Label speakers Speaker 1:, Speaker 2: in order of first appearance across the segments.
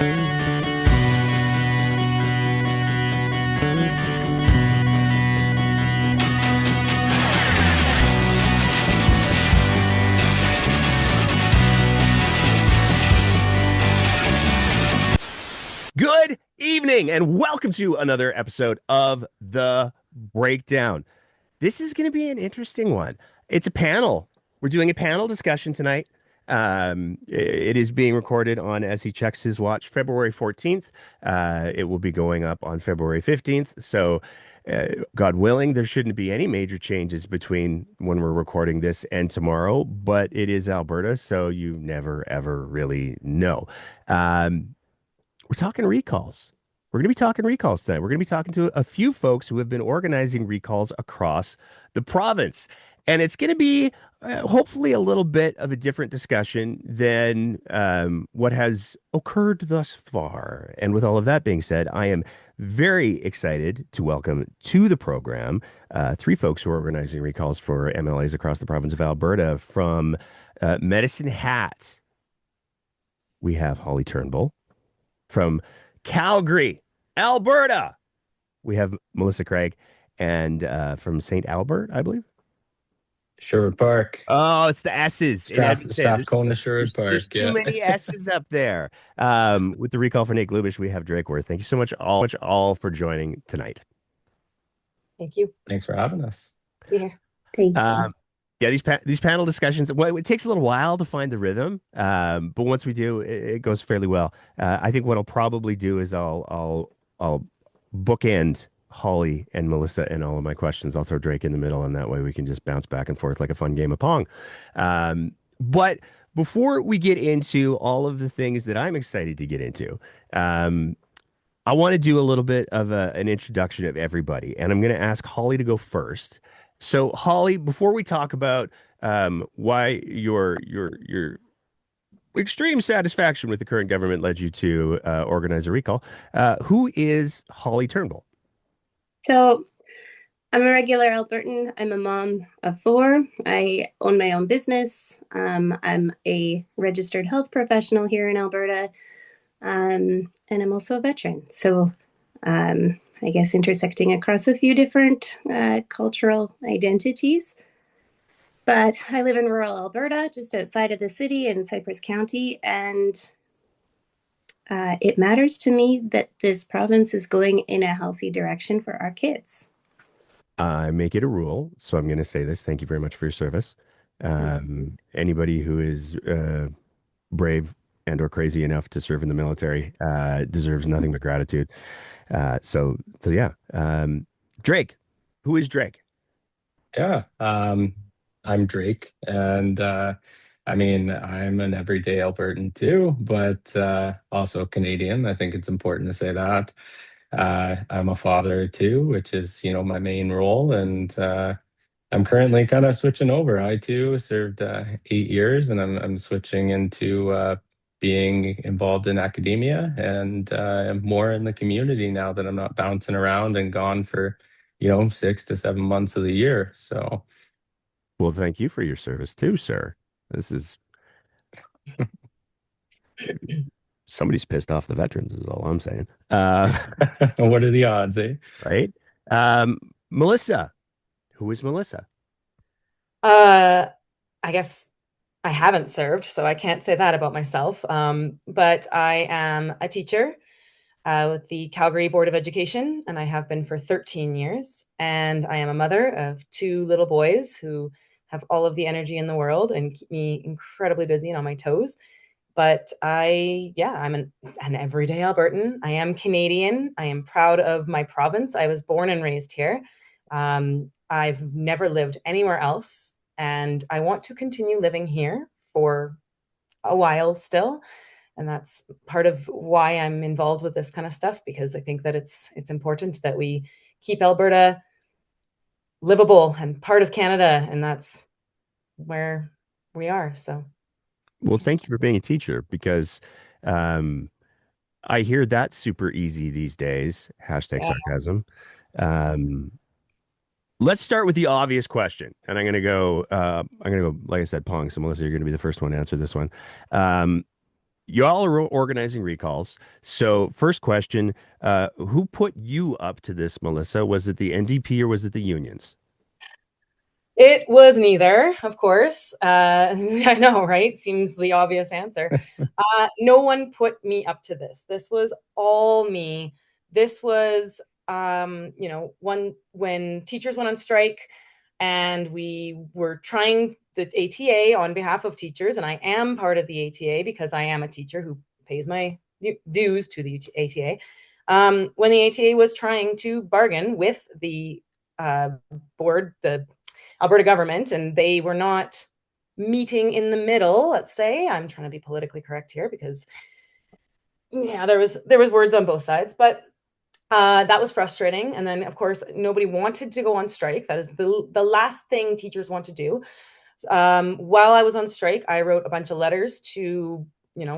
Speaker 1: Good evening, and welcome to another episode of The Breakdown. This is going to be an interesting one. It's a panel. We're doing a panel discussion tonight. It is being recorded on, as he checks his watch, February 14th. It will be going up on February 15th. So, God willing, there shouldn't be any major changes between when we're recording this and tomorrow, but it is Alberta, so you never, ever really know. We're talking recalls. We're going to be talking recalls tonight. We're going to be talking to a few folks who have been organizing recalls across the province. And it's going to be hopefully a little bit of a different discussion than what has occurred thus far. And with all of that being said, I am very excited to welcome to the program three folks who are organizing recalls for MLAs across the province of Alberta. From Medicine Hat, we have Holly Turnbull. From Calgary, Alberta, we have Melissa Craig, and from St. Albert, I believe.
Speaker 2: Sherwood Park.
Speaker 1: Oh, it's the S's in Edmonton.
Speaker 2: Strathcona, Sherwood
Speaker 1: There's
Speaker 2: Park.
Speaker 1: too
Speaker 2: Yeah.
Speaker 1: many S's up there. With the recall for Nate Glubish, we have Drake Worth. Thank you so much all for joining tonight.
Speaker 3: Thank you.
Speaker 2: Thanks for having us.
Speaker 3: Yeah. Thanks.
Speaker 1: Yeah, these panel discussions, well, it takes a little while to find the rhythm, but once we do, it goes fairly well. I think what I'll probably do is I'll bookend Holly and Melissa and all of my questions. I'll throw Drake in the middle, and that way we can just bounce back and forth like a fun game of Pong. But before we get into all of the things that I'm excited to get into, I want to do a little bit of an introduction of everybody, and I'm going to ask Holly to go first. So, Holly, before we talk about why your extreme satisfaction with the current government led you to organize a recall, who is Holly Turnbull?
Speaker 3: So I'm a regular Albertan. I'm a mom of four. I own my own business. I'm a registered health professional here in Alberta. And I'm also a veteran. So I guess intersecting across a few different cultural identities. But I live in rural Alberta, just outside of the city in Cypress County, and it matters to me that this province is going in a healthy direction for our kids.
Speaker 1: I make it a rule, so I'm going to say this. Thank you very much for your service. Anybody who is brave and or crazy enough to serve in the military deserves nothing but gratitude. So yeah. Drake, who is Drake?
Speaker 2: Yeah. I'm Drake, and I mean, I'm an everyday Albertan too, but also Canadian. I think it's important to say that. I'm a father too, which is, my main role, and I'm currently kind of switching over. I too served 8 years, and I'm switching into being involved in academia and more in the community now that I'm not bouncing around and gone for, 6 to 7 months of the year. So,
Speaker 1: Well, thank you for your service too, sir. This is somebody's pissed off the veterans is all I'm saying.
Speaker 2: what are the odds, eh?
Speaker 1: Right? Melissa, who is Melissa?
Speaker 4: I guess I haven't served, so I can't say that about myself. But I am a teacher with the Calgary Board of Education, and I have been for 13 years. And I am a mother of two little boys who have all of the energy in the world and keep me incredibly busy and on my toes. But I'm an everyday Albertan. I am Canadian. I am proud of my province. I was born and raised here. I've never lived anywhere else, and I want to continue living here for a while still. And that's part of why I'm involved with this kind of stuff, because I think that it's important that we keep Alberta livable and part of Canada, and that's where we are. So,
Speaker 1: well, thank you for being a teacher, because I hear that's super easy these days. Hashtag sarcasm. Let's start with the obvious question, and I'm gonna go, like I said, Pong. So Melissa, you're gonna be the first one to answer this one. y'all are organizing recalls. So, first question, who put you up to this, Melissa? Was it the NDP or was it the unions?
Speaker 4: It was neither, of course. I know, right? Seems the obvious answer. No one put me up to this. This was all me. This was, when teachers went on strike and we were trying the ATA on behalf of teachers, and I am part of the ATA because I am a teacher who pays my dues to the ATA. When the ATA was trying to bargain with the board, the Alberta government, and they were not meeting in the middle, let's say. I'm trying to be politically correct here because there was words on both sides, but that was frustrating. And then of course nobody wanted to go on strike. That is the last thing teachers want to do. While I was on strike, I wrote a bunch of letters to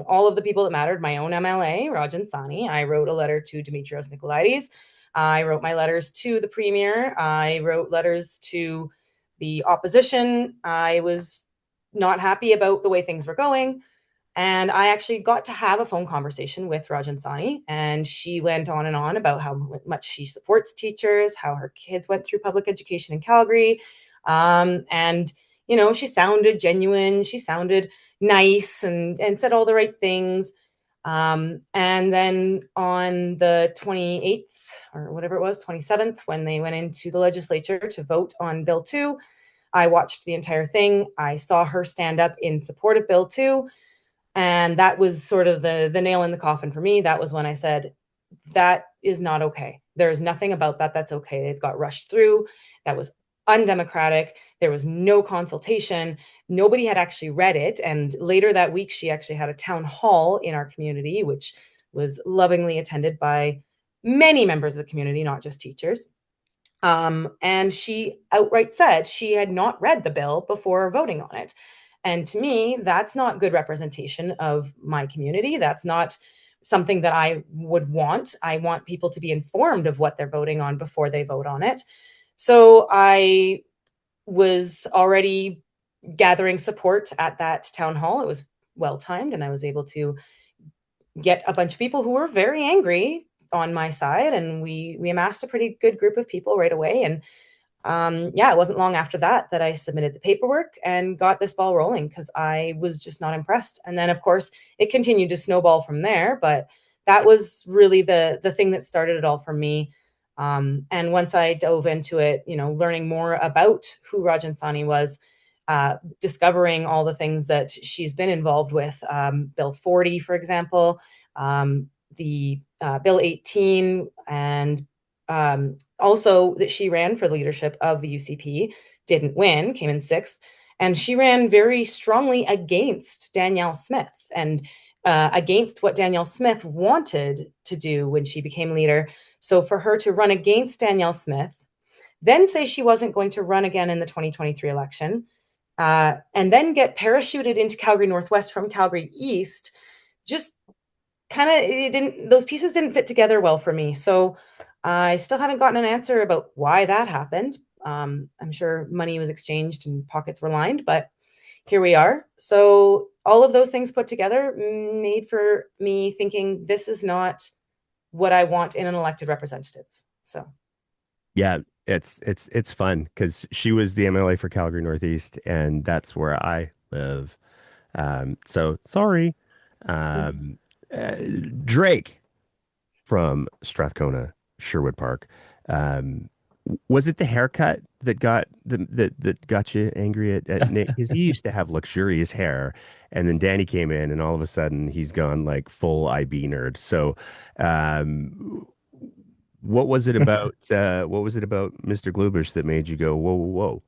Speaker 4: all of the people that mattered. My own MLA, Rajan Sani. I wrote a letter to Dimitrios Nicolaides. I wrote my letters to the premier. I wrote letters to the opposition. I was not happy about the way things were going. And I actually got to have a phone conversation with Rajan Sani, and she went on and on about how much she supports teachers, how her kids went through public education in Calgary. And, she sounded genuine. She sounded nice and said all the right things. And then on the 28th or whatever it was, 27th, when they went into the legislature to vote on Bill 2, I watched the entire thing. I saw her stand up in support of Bill 2. And that was sort of the nail in the coffin for me. That was when I said, that is not okay. There is nothing about that that's okay. It got rushed through. That was undemocratic. There was no consultation. Nobody had actually read it. And later that week, she actually had a town hall in our community, which was lovingly attended by many members of the community, not just teachers. And she outright said she had not read the bill before voting on it. And to me, that's not good representation of my community. That's not something that I would want. I want people to be informed of what they're voting on before they vote on it. So I was already gathering support at that town hall. It was well timed, and I was able to get a bunch of people who were very angry on my side. And we amassed a pretty good group of people right away. And it wasn't long after that I submitted the paperwork and got this ball rolling because I was just not impressed. And then, of course, it continued to snowball from there. But that was really the thing that started it all for me. And once I dove into it, learning more about who Rajan Sani was, discovering all the things that she's been involved with, Bill 40, for example, the Bill 18, and also that she ran for the leadership of the UCP, didn't win, came in 6th. And she ran very strongly against Danielle Smith and against what Danielle Smith wanted to do when she became leader. So for her to run against Danielle Smith, then say she wasn't going to run again in the 2023 election, and then get parachuted into Calgary Northwest from Calgary East, just kind of, those pieces didn't fit together well for me. So I still haven't gotten an answer about why that happened. I'm sure money was exchanged and pockets were lined, but here we are. So all of those things put together made for me thinking this is not what I want in an elected representative. So
Speaker 1: Yeah, it's fun because she was the MLA for Calgary Northeast, and that's where I live. So sorry. Um, Drake from Strathcona, Sherwood Park. Um, was it the haircut that got you angry at Nick? Because he used to have luxurious hair, and then Danny came in, and all of a sudden he's gone like full IB nerd. So, what was it about? What was it about Mr. Glubish that made you go whoa, whoa, whoa?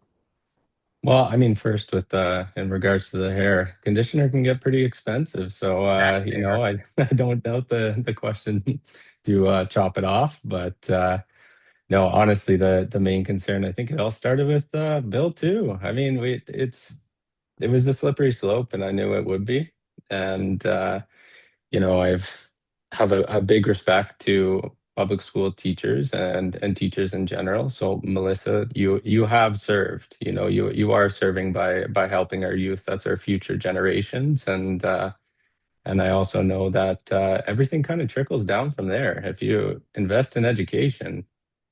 Speaker 2: Well, I mean, first with in regards to the hair, conditioner can get pretty expensive. So
Speaker 1: That's fair.
Speaker 2: I don't doubt the question to chop it off. But no, honestly, the main concern, I think it all started with Bill too. I mean, it was a slippery slope, and I knew it would be. And I've have a big respect to public school teachers and teachers in general. So Melissa, you have served. You are serving by helping our youth. That's our future generations. And And I also know that everything kind of trickles down from there. If you invest in education,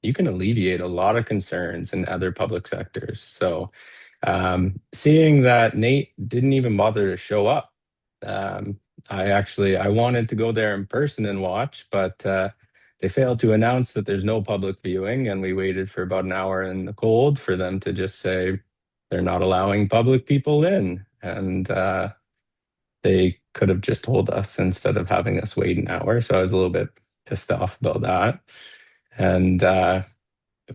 Speaker 2: you can alleviate a lot of concerns in other public sectors. So seeing that Nate didn't even bother to show up, um, I wanted to go there in person and watch, but they failed to announce that there's no public viewing, and we waited for about an hour in the cold for them to just say they're not allowing public people in. And they could have just told us instead of having us wait an hour. So I was a little bit pissed off about that. And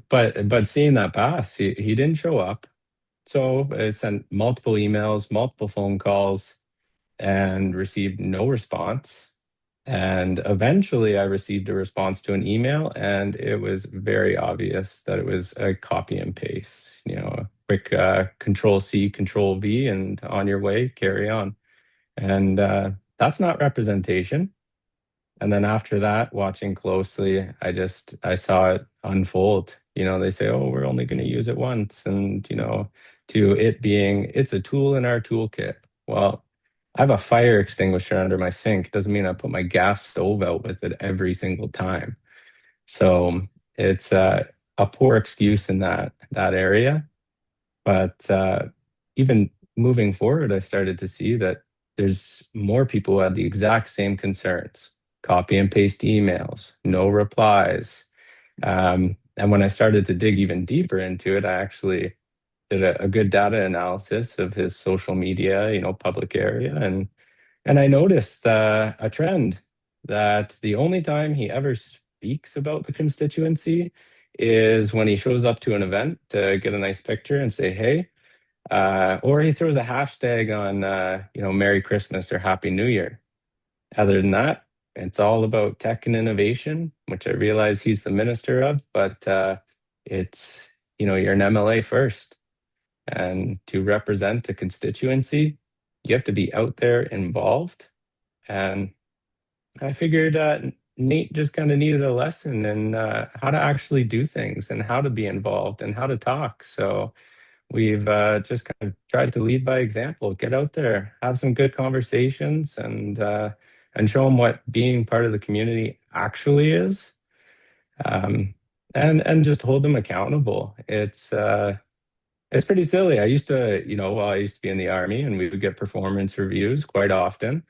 Speaker 2: but seeing that pass, he didn't show up. So I sent multiple emails, multiple phone calls, and received no response. And eventually I received a response to an email, and it was very obvious that it was a copy and paste, a quick control C, control V, and on your way, carry on. And that's not representation. And then after that, watching closely, I saw it unfold. They say, "Oh, we're only going to use it once," and to it being it's a tool in our toolkit. Well, I have a fire extinguisher under my sink. Doesn't mean I put my gas stove out with it every single time. So it's a poor excuse in that area. But even moving forward, I started to see that there's more people who have the exact same concerns. Copy and paste emails, no replies. And when I started to dig even deeper into it, I actually did a good data analysis of his social media, public area, and I noticed a trend that the only time he ever speaks about the constituency is when he shows up to an event to get a nice picture and say, "Hey," or he throws a hashtag on, Merry Christmas or Happy New Year. Other than that, it's all about tech and innovation, which I realize he's the minister of, but it's, you're an MLA first. And to represent a constituency, you have to be out there involved. And I figured Nate just kind of needed a lesson in how to actually do things and how to be involved and how to talk. So we've just kind of tried to lead by example, get out there, have some good conversations, and show them what being part of the community actually is, and just hold them accountable. It's pretty silly. I used to be in the army, and we would get performance reviews quite often.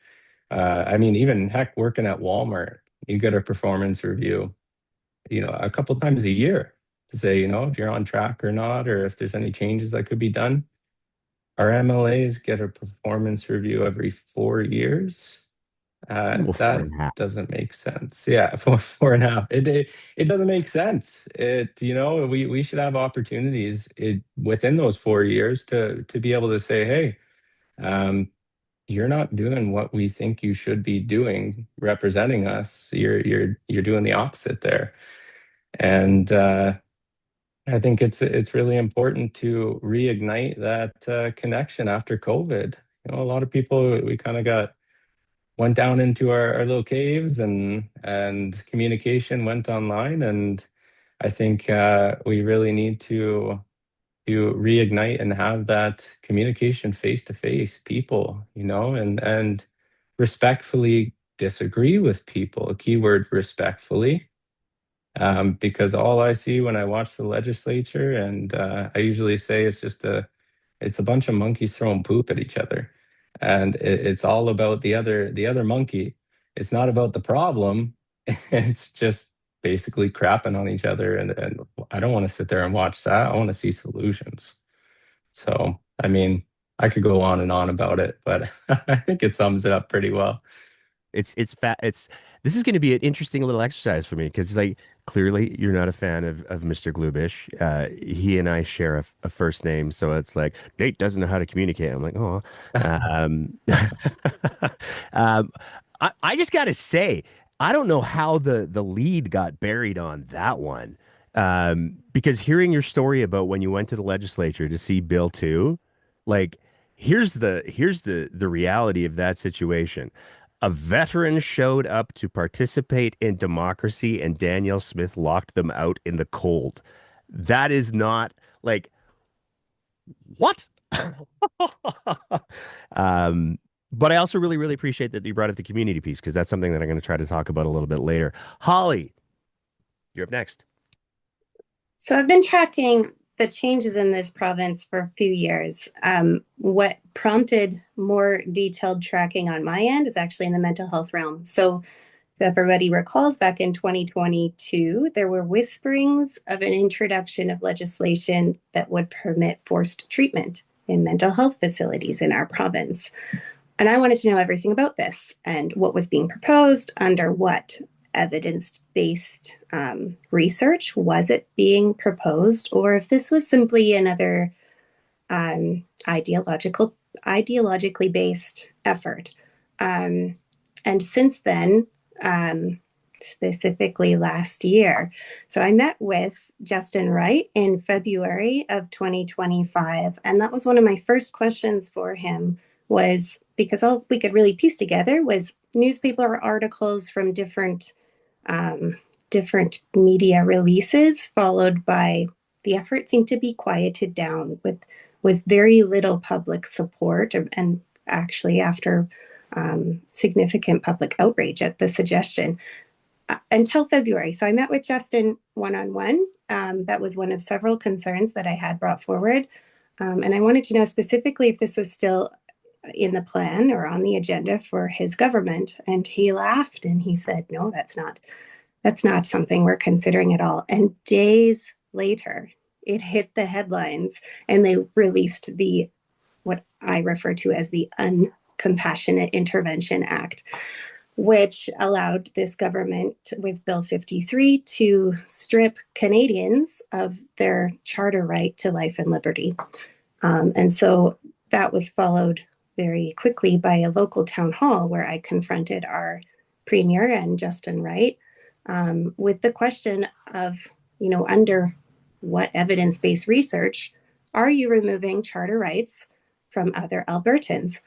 Speaker 2: I mean, even heck, working at Walmart, you get a performance review, a couple times a year to say, if you're on track or not, or if there's any changes that could be done. Our MLAs get a performance review every 4 years.
Speaker 1: Well, four
Speaker 2: That
Speaker 1: and a half.
Speaker 2: doesn't make sense. Yeah, four and a half. It doesn't make sense. We should have opportunities within those 4 years to be able to say, hey, you're not doing what we think you should be doing, representing us. You're doing the opposite there. And I think it's really important to reignite that connection after COVID. A lot of people, we kind of went down into our little caves, and communication went online. And I think we really need to reignite and have that communication face to face, people, and respectfully disagree with people. A keyword, respectfully, because all I see when I watch the legislature, and I usually say it's a bunch of monkeys throwing poop at each other, and it's all about the other monkey. It's not about the problem. It's just basically crapping on each other, and I don't want to sit there and watch that. I want to see solutions. So, I mean, I could go on and on about it, but I think it sums it up pretty well.
Speaker 1: It's this is going to be an interesting little exercise for me because like clearly you're not a fan of Mr. Glubish. He and I share a first name, so it's like Nate doesn't know how to communicate. I'm like, oh, um, um, I just got to say, I don't know how the lead got buried on that one. Because hearing your story about when you went to the legislature to see Bill 2, like here's the reality of that situation. A veteran showed up to participate in democracy, and Danielle Smith locked them out in the cold. That is not like what? Um, But I also really, really appreciate that you brought up the community piece because that's something that I'm going to try to talk about a little bit later. Holly, you're up next.
Speaker 3: So I've been tracking the changes in this province for a few years. What prompted more detailed tracking on my end is actually in the mental health realm. So if everybody recalls, back in 2022, there were whisperings of an introduction of legislation that would permit forced treatment in mental health facilities in our province. And I wanted to know everything about this and what was being proposed, under what evidence-based research was it being proposed, or if this was simply another ideologically based effort. And since then, specifically last year, so I met with Justin Wright in February of 2025, and that was one of my first questions for him, was because all we could really piece together was newspaper articles from different media releases, followed by the effort seemed to be quieted down with very little public support, and actually after significant public outrage at the suggestion until February. So I met with Justin one-on-one. That was one of several concerns that I had brought forward. And I wanted to know specifically if this was still in the plan or on the agenda for his government. And he laughed and he said, no, that's not something we're considering at all. And days later, it hit the headlines and they released what I refer to as the Uncompassionate Intervention Act, which allowed this government with Bill 53 to strip Canadians of their charter right to life and liberty. And so that was followed very quickly by a local town hall where I confronted our premier and Justin Wright with the question of, under what evidence-based research are you removing charter rights from other Albertans?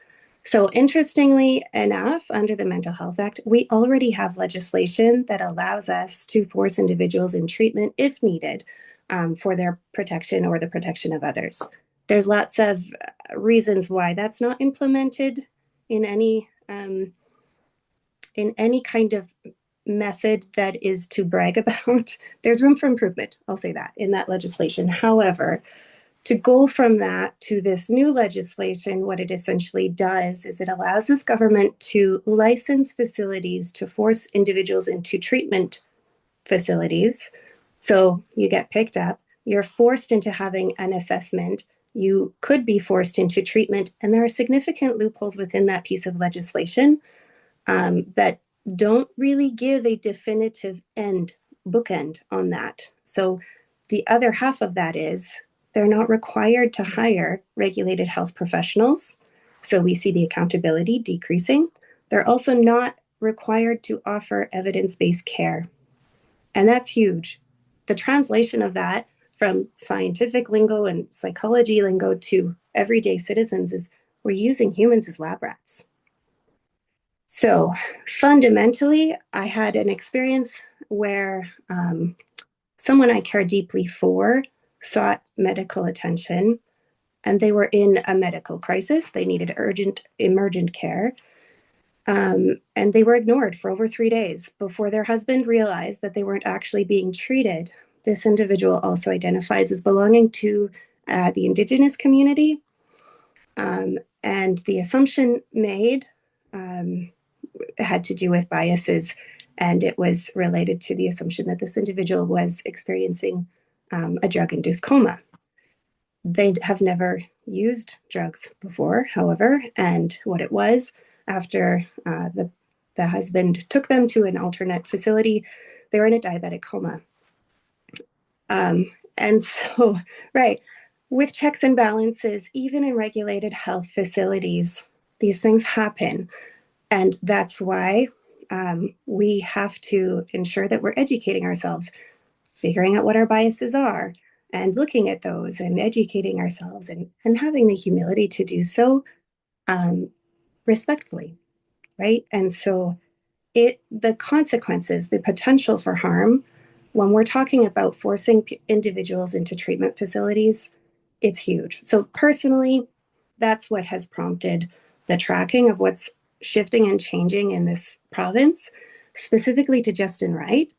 Speaker 3: So interestingly enough, under the Mental Health Act, we already have legislation that allows us to force individuals in treatment if needed for their protection or the protection of others. There's lots of reasons why that's not implemented in any kind of method that is to brag about. There's room for improvement, I'll say that, in that legislation. However, to go from that to this new legislation, what it essentially does is it allows this government to license facilities to force individuals into treatment facilities. So you get picked up, you're forced into having an assessment, you could be forced into treatment, and there are significant loopholes within that piece of legislation that don't really give a definitive bookend on that. So the other half of that is they're not required to hire regulated health professionals. So we see the accountability decreasing. They're also not required to offer evidence-based care. And that's huge. The translation of that from scientific lingo and psychology lingo to everyday citizens is we're using humans as lab rats. So fundamentally, I had an experience where someone I care deeply for sought medical attention, and they were in a medical crisis. They needed urgent, emergent care, and they were ignored for over 3 days before their husband realized that they weren't actually being treated. This individual also identifies as belonging to the Indigenous community, and the assumption made had to do with biases, and it was related to the assumption that this individual was experiencing a drug-induced coma. They have never used drugs before, however, and what it was, after the husband took them to an alternate facility, they were in a diabetic coma. And so, right, with checks and balances, even in regulated health facilities, these things happen. And that's why we have to ensure that we're educating ourselves, figuring out what our biases are, and looking at those and educating ourselves and having the humility to do so respectfully, right? And so the consequences, the potential for harm, when we're talking about forcing individuals into treatment facilities, it's huge. So personally, that's what has prompted the tracking of what's shifting and changing in this province, specifically to Justin Wright.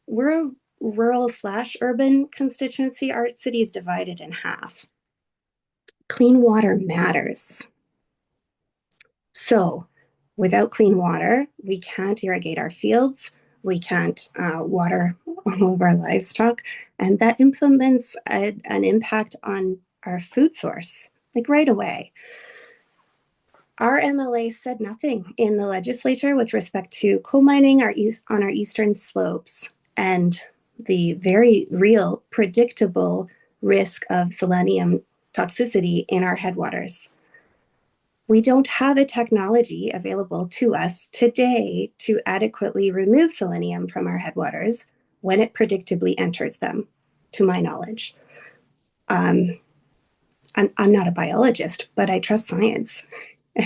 Speaker 3: We're a rural/urban constituency. Our city is divided in half. Clean water matters. So without clean water, we can't irrigate our fields. We can't water all of our livestock. And that implements an impact on our food source, like right away. Our MLA said nothing in the legislature with respect to coal mining on our eastern slopes and the very real, predictable risk of selenium toxicity in our headwaters. We don't have a technology available to us today to adequately remove selenium from our headwaters when it predictably enters them, to my knowledge. I'm not a biologist, but I trust science,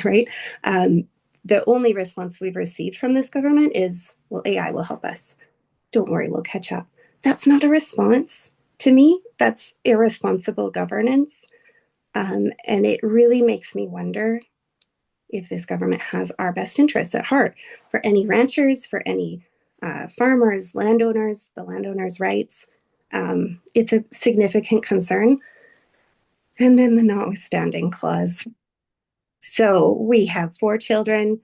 Speaker 3: right? The only response we've received from this government is, well, AI will help us. Don't worry, we'll catch up. That's not a response. To me, that's irresponsible governance. And it really makes me wonder if this government has our best interests at heart for any ranchers, for any farmers, landowners, the landowners' rights. It's a significant concern. And then the notwithstanding clause. So we have 4 children.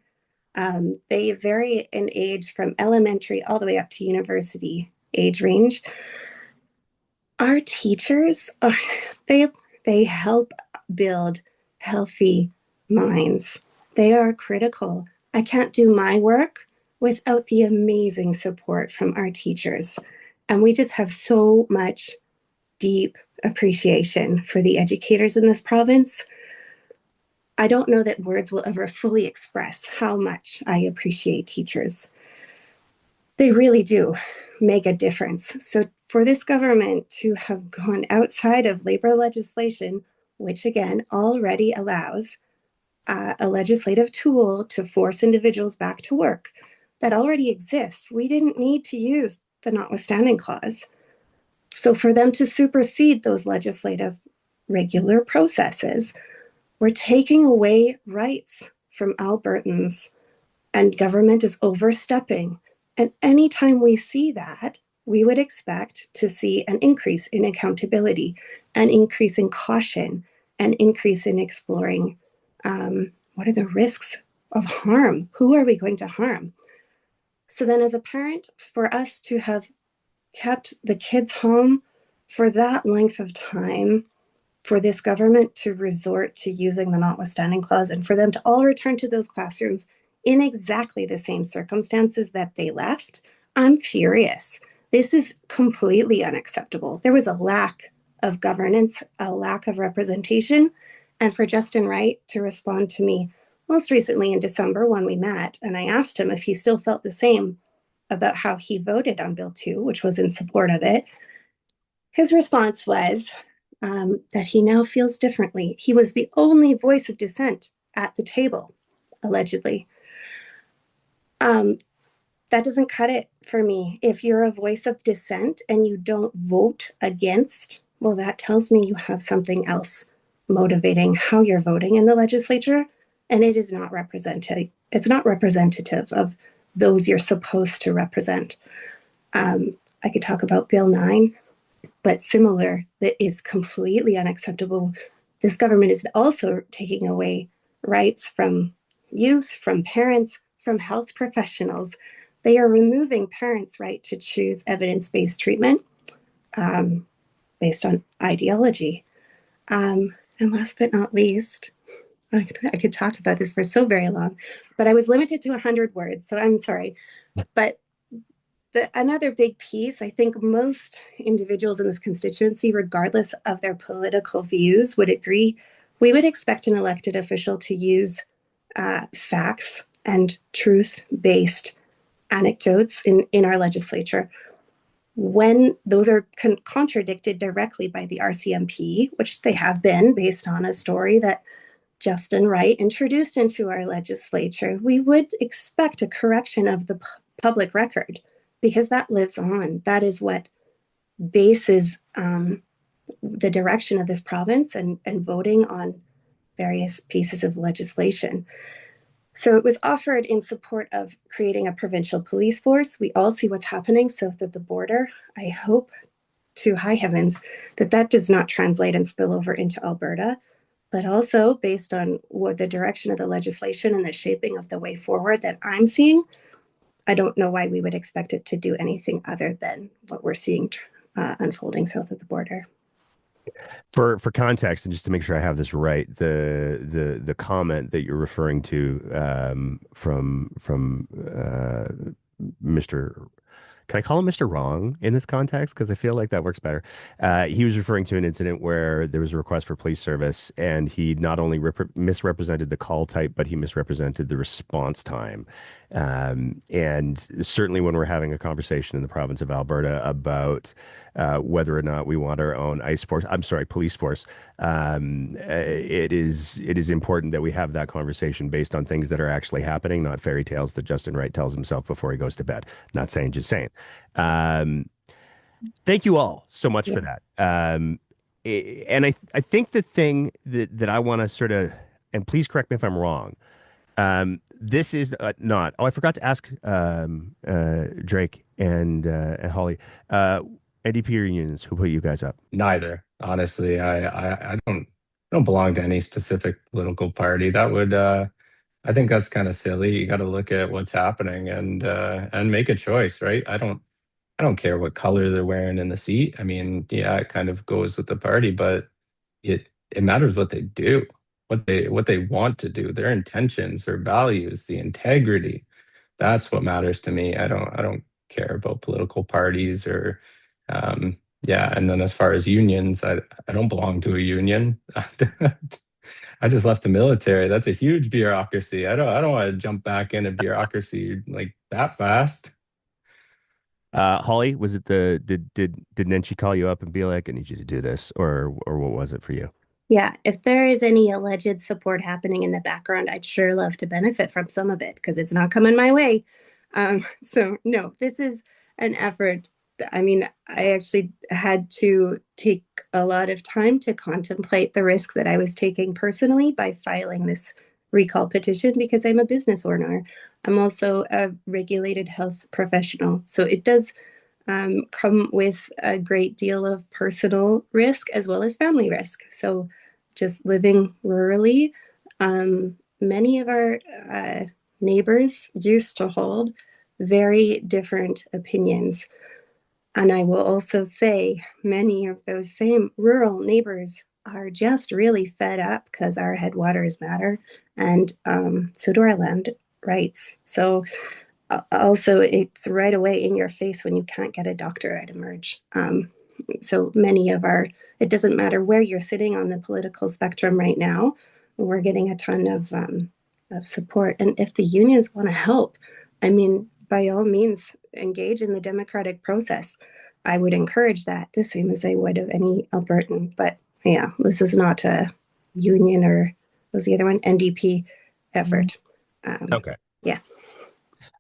Speaker 3: They vary in age from elementary all the way up to university age range. Our teachers, they help build healthy minds. They are critical. I can't do my work without the amazing support from our teachers. And we just have so much deep appreciation for the educators in this province. I don't know that words will ever fully express how much I appreciate teachers. They really do make a difference. So for this government to have gone outside of labor legislation, which again already allows a legislative tool to force individuals back to work, that already exists. We didn't need to use the notwithstanding clause. So for them to supersede those legislative regular processes, we're taking away rights from Albertans, and government is overstepping. And anytime we see that, we would expect to see an increase in accountability, an increase in caution, an increase in exploring what are the risks of harm? Who are we going to harm? So then as a parent, for us to have kept the kids home for that length of time, for this government to resort to using the notwithstanding clause, and for them to all return to those classrooms in exactly the same circumstances that they left, I'm furious. This is completely unacceptable. There was a lack of governance, a lack of representation. And for Justin Wright to respond to me most recently in December when we met, and I asked him if he still felt the same about how he voted on Bill 2, which was in support of it, his response was that he now feels differently. He was the only voice of dissent at the table, allegedly. That doesn't cut it for me. If you're a voice of dissent and you don't vote against, well, that tells me you have something else motivating how you're voting in the legislature, and it is not representative. It's not representative of those you're supposed to represent. I could talk about Bill 9, but similar, that is completely unacceptable. This government is also taking away rights from youth, from parents, from health professionals. They are removing parents' right to choose evidence-based treatment based on ideology. And last but not least, I could talk about this for so very long, but I was limited to 100 words, so I'm sorry. But another big piece, I think most individuals in this constituency, regardless of their political views, would agree, we would expect an elected official to use facts and truth-based anecdotes in our legislature. When those are contradicted directly by the RCMP, which they have been based on a story that Justin Wright introduced into our legislature, we would expect a correction of the public record, because that lives on. That is what bases the direction of this province and voting on various pieces of legislation. So it was offered in support of creating a provincial police force. We all see what's happening south of the border. I hope to high heavens that that does not translate and spill over into Alberta, but also based on what the direction of the legislation and the shaping of the way forward that I'm seeing, I don't know why we would expect it to do anything other than what we're seeing unfolding south of the border.
Speaker 1: For context, and just to make sure I have this right, the comment that you're referring to from Mr. Can I call him Mr. Wrong in this context? Because I feel like that works better. He was referring to an incident where there was a request for police service, and he not only misrepresented the call type, but he misrepresented the response time. And certainly when we're having a conversation in the province of Alberta about whether or not we want our own police force, it is important that we have that conversation based on things that are actually happening, not fairy tales that Justin Wright tells himself before he goes to bed. Not saying, just saying. Um, Thank you all so much
Speaker 3: Yeah.
Speaker 1: for that. And I think the thing that I want to sort of, and please correct me if I'm wrong. This is not. Oh, I forgot to ask Drake and Holly. NDP reunions. Who put you guys up?
Speaker 2: Neither, honestly. I don't belong to any specific political party. That would I think that's kind of silly. You got to look at what's happening and make a choice, right? I don't care what color they're wearing in the seat. I mean, yeah, it kind of goes with the party, but it matters what they do, what they want to do, their intentions, their values, the integrity. That's what matters to me. I don't care about political parties or yeah, and then as far as unions, I don't belong to a union. I just left the military. That's a huge bureaucracy. I don't want to jump back into bureaucracy like that fast.
Speaker 1: Holly, was it did Nenshi call you up and be like, I need you to do this, or what was it for you?
Speaker 3: Yeah, if there is any alleged support happening in the background, I'd sure love to benefit from some of it because it's not coming my way. So no, this is an effort. I mean, I actually had to take a lot of time to contemplate the risk that I was taking personally by filing this recall petition because I'm a business owner. I'm also a regulated health professional. So it does come with a great deal of personal risk as well as family risk. So, just living rurally, many of our neighbors used to hold very different opinions. And I will also say, many of those same rural neighbors are just really fed up because our headwaters matter, and so do our land rights. So, also, it's right away in your face when you can't get a doctor at Emerge. So many of our, it doesn't matter where you're sitting on the political spectrum right now, we're getting a ton of support. And if the unions want to help, I mean, by all means, engage in the democratic process. I would encourage that the same as I would of any Albertan. But yeah, this is not a union or what was the other one? NDP effort.
Speaker 1: Okay.
Speaker 3: Yeah.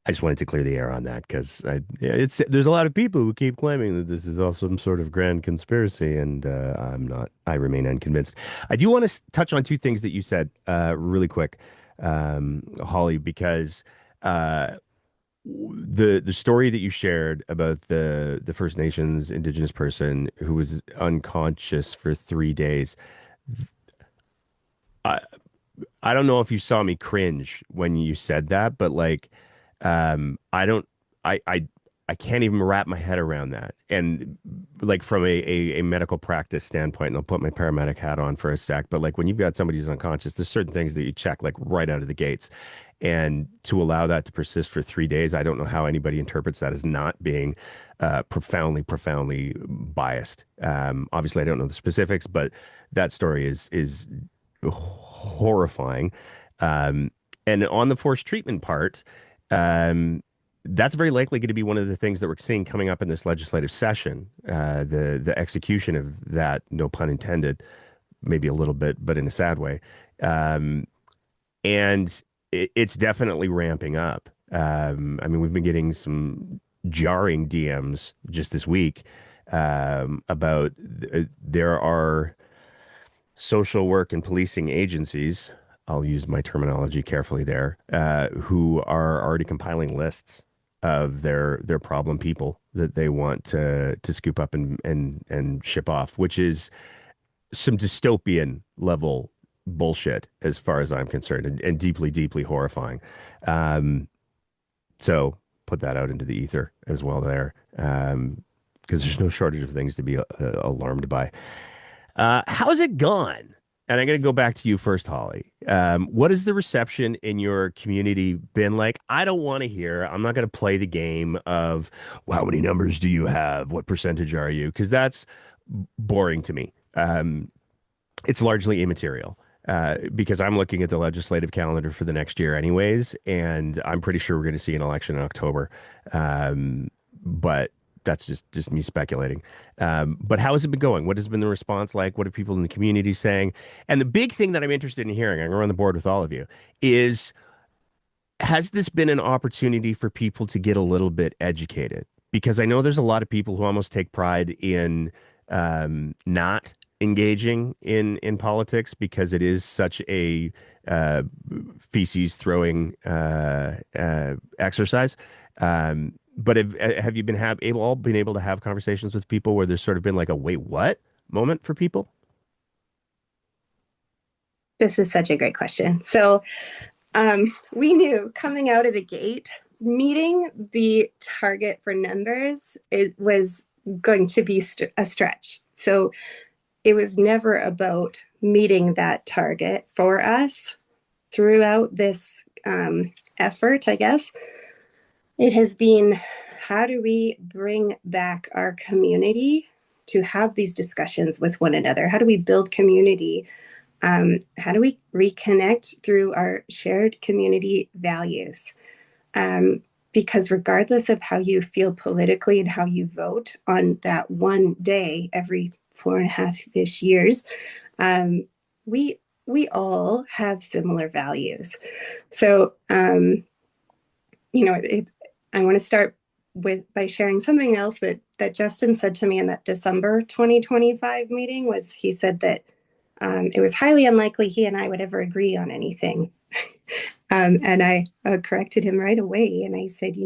Speaker 1: I just wanted to clear the air on that because it's there's a lot of people who keep claiming that this is all some sort of grand conspiracy, and I'm not. I remain unconvinced. I do want to touch on two things that you said really quick, Holly, because uh, the story that you shared about the First Nations Indigenous person who was unconscious for 3 days. I I don't know if you saw me cringe when you said that, but like. I don't, I can't even wrap my head around that. And like from a medical practice standpoint, and I'll put my paramedic hat on for a sec, but like when you've got somebody who's unconscious, there's certain things that you check like right out of the gates. And to allow that to persist for 3 days, I don't know how anybody interprets that as not being profoundly biased. Obviously, I don't know the specifics, but that story is horrifying. Um, and on the forced treatment part, um, that's very likely going to be one of the things that we're seeing coming up in this legislative session. The execution of that, no pun intended, maybe a little bit, but in a sad way. Um, and it's definitely ramping up. I mean, we've been getting some jarring DMs just this week about there are social work and policing agencies, I'll use my terminology carefully there, who are already compiling lists of their problem people that they want to scoop up and ship off, which is some dystopian level bullshit as far as I'm concerned, and deeply, deeply horrifying. Um, so put that out into the ether as well there, because there's no shortage of things to be alarmed by. How's it gone? And I'm going to go back to you first, Holly. What has the reception in your community been like? I don't want to hear. I'm not going to play the game of, well, how many numbers do you have? What percentage are you? Because that's boring to me. It's largely immaterial. Because I'm looking at the legislative calendar for the next year, anyways, and I'm pretty sure we're going to see an election in October. But that's just me speculating. But how has it been going? What has been the response like? What are people in the community saying? And the big thing that I'm interested in hearing, I'm going to run the board with all of you, is has this been an opportunity for people to get a little bit educated? Because I know there's a lot of people who almost take pride in not engaging in politics because it is such a uh, feces throwing exercise. But have you been all been able to have conversations with people where there's sort of been like a wait, what moment for people?
Speaker 3: This is such a great question. So we knew coming out of the gate, meeting the target for numbers was going to be a stretch. So it was never about meeting that target for us throughout this effort, I guess. It has been, how do we bring back our community to have these discussions with one another? How do we build community? How do we reconnect through our shared community values? Because regardless of how you feel politically and how you vote on that one day every 4.5-ish years, we all have similar values. So, I want to start by sharing something else that Justin said to me in that December 2025 meeting. Was he said that it was highly unlikely he and I would ever agree on anything. And I corrected him right away. And I said,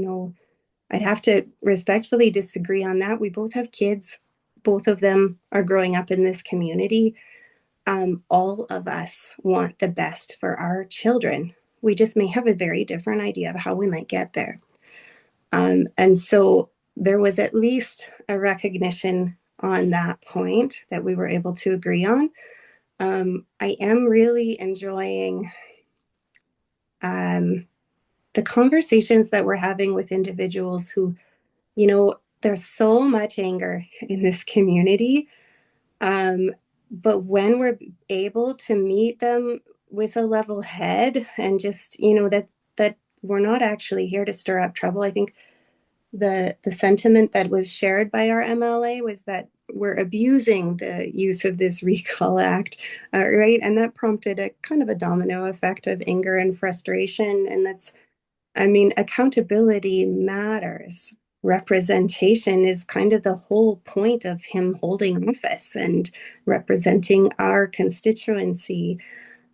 Speaker 3: I'd have to respectfully disagree on that. We both have kids. Both of them are growing up in this community. All of us want the best for our children. We just may have a very different idea of how we might get there. And so there was at least a recognition on that point that we were able to agree on. I am really enjoying the conversations that we're having with individuals who, there's so much anger in this community. But when we're able to meet them with a level head and just, that we're not actually here to stir up trouble. I think the sentiment that was shared by our MLA was that we're abusing the use of this recall act, right? And that prompted a kind of a domino effect of anger and frustration. And accountability matters. Representation is kind of the whole point of him holding office and representing our constituency.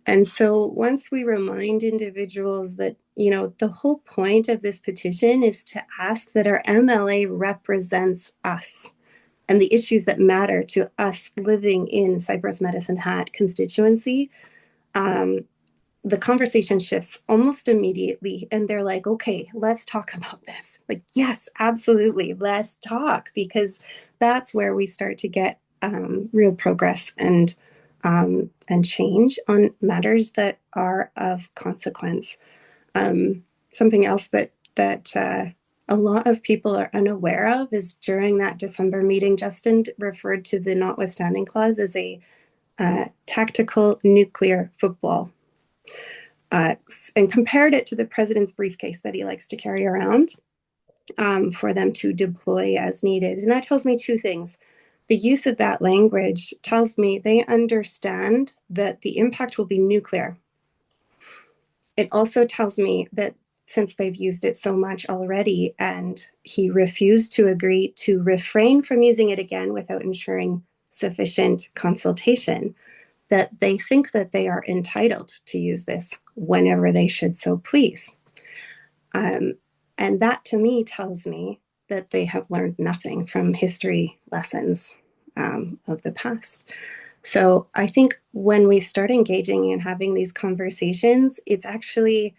Speaker 3: And so once we remind individuals that, the whole point of this petition is to ask that our MLA represents us and the issues that matter to us living in Cypress Medicine Hat constituency, the conversation shifts almost immediately. And they're like, okay, let's talk about this. Like, yes, absolutely. Let's talk, because that's where we start to get real progress and change on matters that are of consequence. Something else that a lot of people are unaware of is during that December meeting, Justin referred to the notwithstanding clause as a tactical nuclear football, and compared it to the president's briefcase that he likes to carry around for them to deploy as needed. And that tells me two things. The use of that language tells me they understand that the impact will be nuclear. It also tells me that since they've used it so much already and he refused to agree to refrain from using it again without ensuring sufficient consultation, that they think that they are entitled to use this whenever they should so please. And that to me tells me that they have learned nothing from history lessons of the past. So I think when we start engaging and having these conversations, it's actually,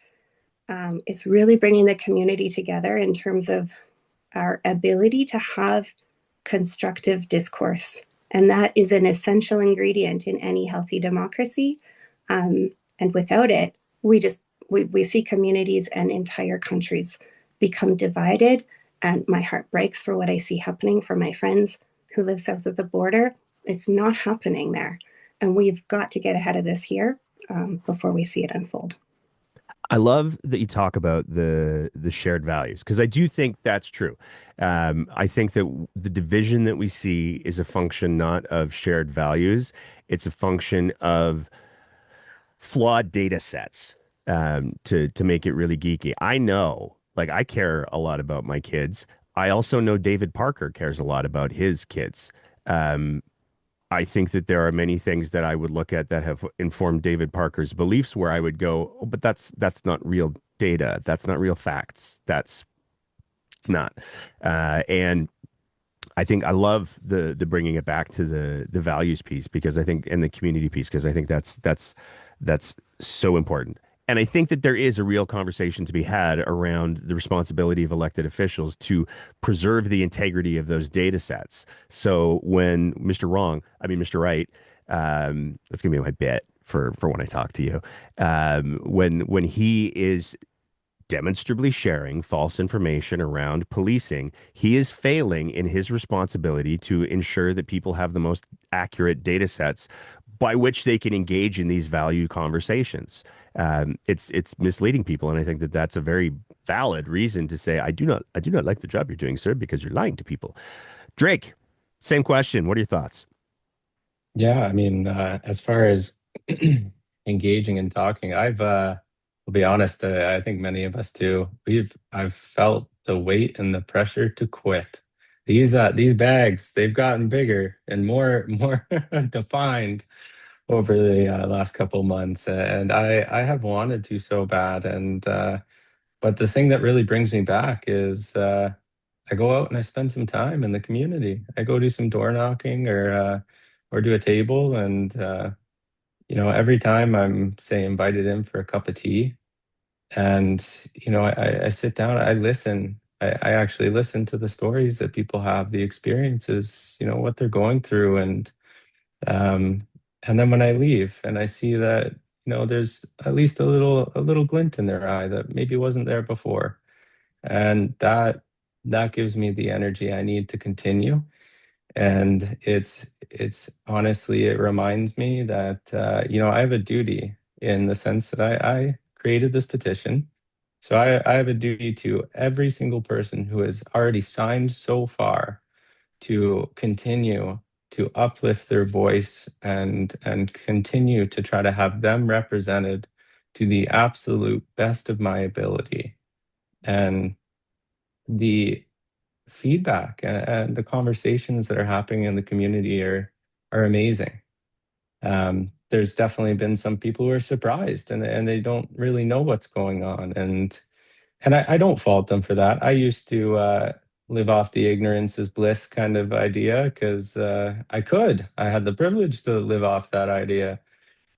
Speaker 3: it's really bringing the community together in terms of our ability to have constructive discourse. And that is an essential ingredient in any healthy democracy. And without it, we see communities and entire countries become divided. And my heart breaks for what I see happening for my friends who live south of the border. It's not happening there. And we've got to get ahead of this here before we see it unfold.
Speaker 1: I love that you talk about the shared values because I do think that's true. I think that the division that we see is a function not of shared values; it's a function of flawed data sets. To make it really geeky, I know, like I care a lot about my kids. I also know David Parker cares a lot about his kids. Um, I think that there are many things that I would look at that have informed David Parker's beliefs where I would go, oh, but that's not real data. That's not real facts. It's not. And I think I love the bringing it back to the values piece because I think and the community piece because I think that's so important. And I think that there is a real conversation to be had around the responsibility of elected officials to preserve the integrity of those data sets. So when Mr. Wright, that's gonna be my bit for when I talk to you. When he is demonstrably sharing false information around policing, he is failing in his responsibility to ensure that people have the most accurate data sets by which they can engage in these value conversations. It's misleading people, and I think that that's a very valid reason to say I do not like the job you're doing, sir, because you're lying to people. Drake, same question. What are your thoughts?
Speaker 2: Yeah, I mean, as far as engaging and talking, I'll be honest, I think many of us too. I've felt the weight and the pressure to quit. These bags, they've gotten bigger and more defined over the last couple months, and I have wanted to so bad, and but the thing that really brings me back is I go out and I spend some time in the community. I go do some door knocking or do a table, and every time I'm say invited in for a cup of tea, and I sit down, I listen. I actually listen to the stories that people have, the experiences, what they're going through, um, and then when I leave and I see that, there's at least a little glint in their eye that maybe wasn't there before, and that gives me the energy I need to continue. And it's honestly, it reminds me that I have a duty in the sense that I created this petition. So I have a duty to every single person who has already signed so far to continue to uplift their voice and continue to try to have them represented to the absolute best of my ability. And the feedback and the conversations that are happening in the community are amazing. There's definitely been some people who are surprised and they don't really know what's going on, and I don't fault them for that. I used to live off the ignorance is bliss kind of idea because I had the privilege to live off that idea.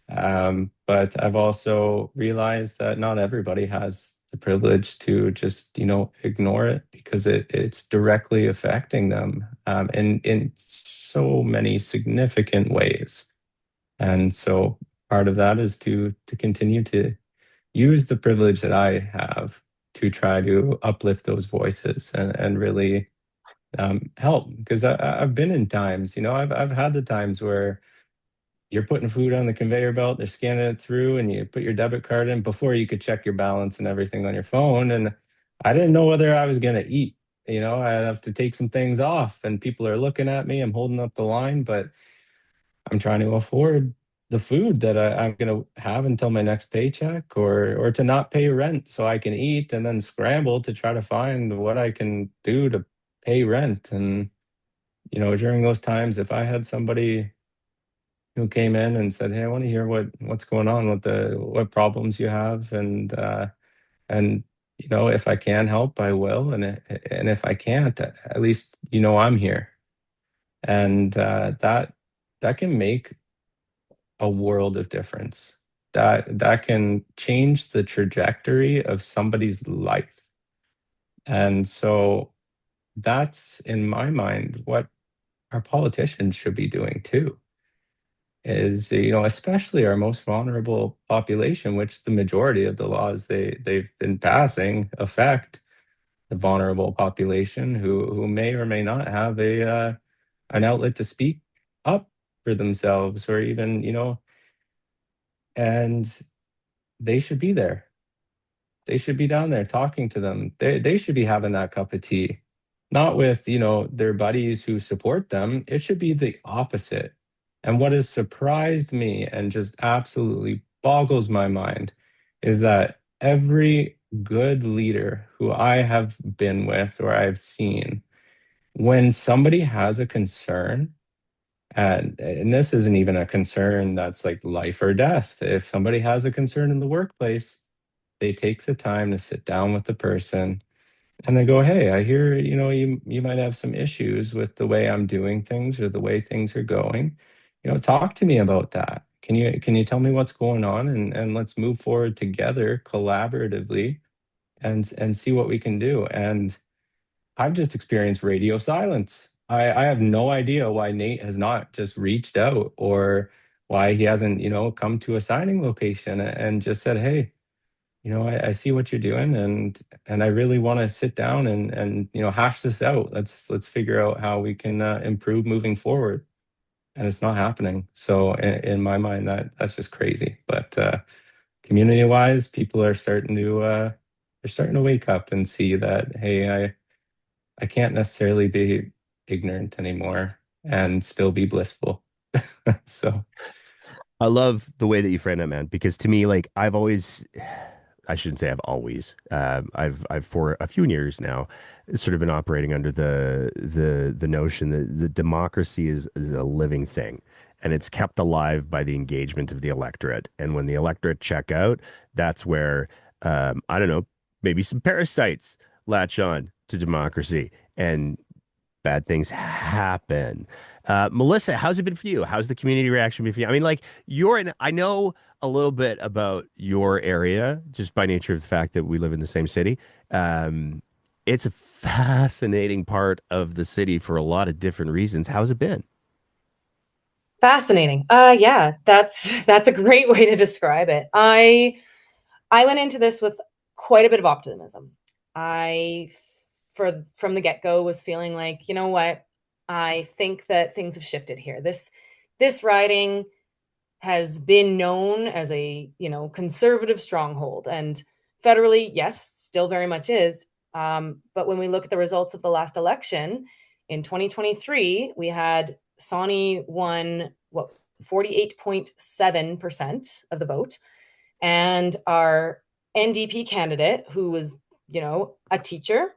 Speaker 2: But I've also realized that not everybody has the privilege to just, ignore it because it's directly affecting them in so many significant ways. And so part of that is to continue to use the privilege that I have to try to uplift those voices and really help. Because I've been in times, I've had the times where you're putting food on the conveyor belt, they're scanning it through, and you put your debit card in before you could check your balance and everything on your phone. And I didn't know whether I was going to eat. I'd have to take some things off, and people are looking at me. I'm holding up the line, but I'm trying to afford the food that I'm going to have until my next paycheck, or to not pay rent so I can eat, and then scramble to try to find what I can do to pay rent. And during those times, if I had somebody who came in and said, "Hey, I want to hear what's going on, what problems you have, and if I can help, I will, and if I can't, at least I'm here." And that can make a world of difference. That can change the trajectory of somebody's life. And so that's, in my mind, what our politicians should be doing too, is, especially our most vulnerable population, which the majority of the laws they've been passing affect the vulnerable population who may or may not have an outlet to speak up for themselves, or even, and they should be there. They should be down there talking to them. They should be having that cup of tea, not with, their buddies who support them. It should be the opposite. And what has surprised me and just absolutely boggles my mind is that every good leader who I have been with or I've seen, when somebody has a concern, and this isn't even a concern that's like life or death. If somebody has a concern in the workplace, they take the time to sit down with the person and they go, "Hey, I hear, you might have some issues with the way I'm doing things or the way things are going. Talk to me about that. Can you tell me what's going on, and let's move forward together collaboratively and see what we can do." And I've just experienced radio silence. I have no idea why Nate has not just reached out, or why he hasn't, come to a signing location and just said, "Hey, I see what you're doing, and I really want to sit down and hash this out. Let's figure out how we can improve moving forward." And it's not happening. So in my mind, that's just crazy. But community wise, people are starting to they're starting to wake up and see that, hey, I can't necessarily be ignorant anymore and still be blissful. So
Speaker 1: I love the way that you frame that, man, because to me, like I've always, I shouldn't say I've always, I've for a few years now, sort of been operating under the notion that the democracy is a living thing, and it's kept alive by the engagement of the electorate. And when the electorate check out, that's where, I don't know, maybe some parasites latch on to democracy, and bad things happen. Melissa, how's it been for you? How's the community reaction been for you? I mean, like I know a little bit about your area just by nature of the fact that we live in the same city. It's a fascinating part of the city for a lot of different reasons. How's it been?
Speaker 4: Fascinating. Yeah, that's a great way to describe it. I went into this with quite a bit of optimism. I, from the get-go, was feeling like, you know what? I think that things have shifted here. This riding has been known as a, conservative stronghold, and federally, yes, still very much is. But when we look at the results of the last election in 2023, we had Sawney won 48.7% of the vote, and our NDP candidate, who was, a teacher,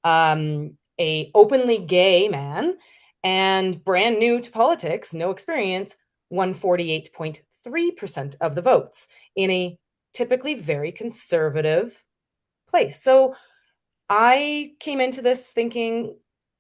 Speaker 4: a openly gay man, and brand new to politics, no experience, won 48.3% of the votes in a typically very conservative place. So I came into this thinking,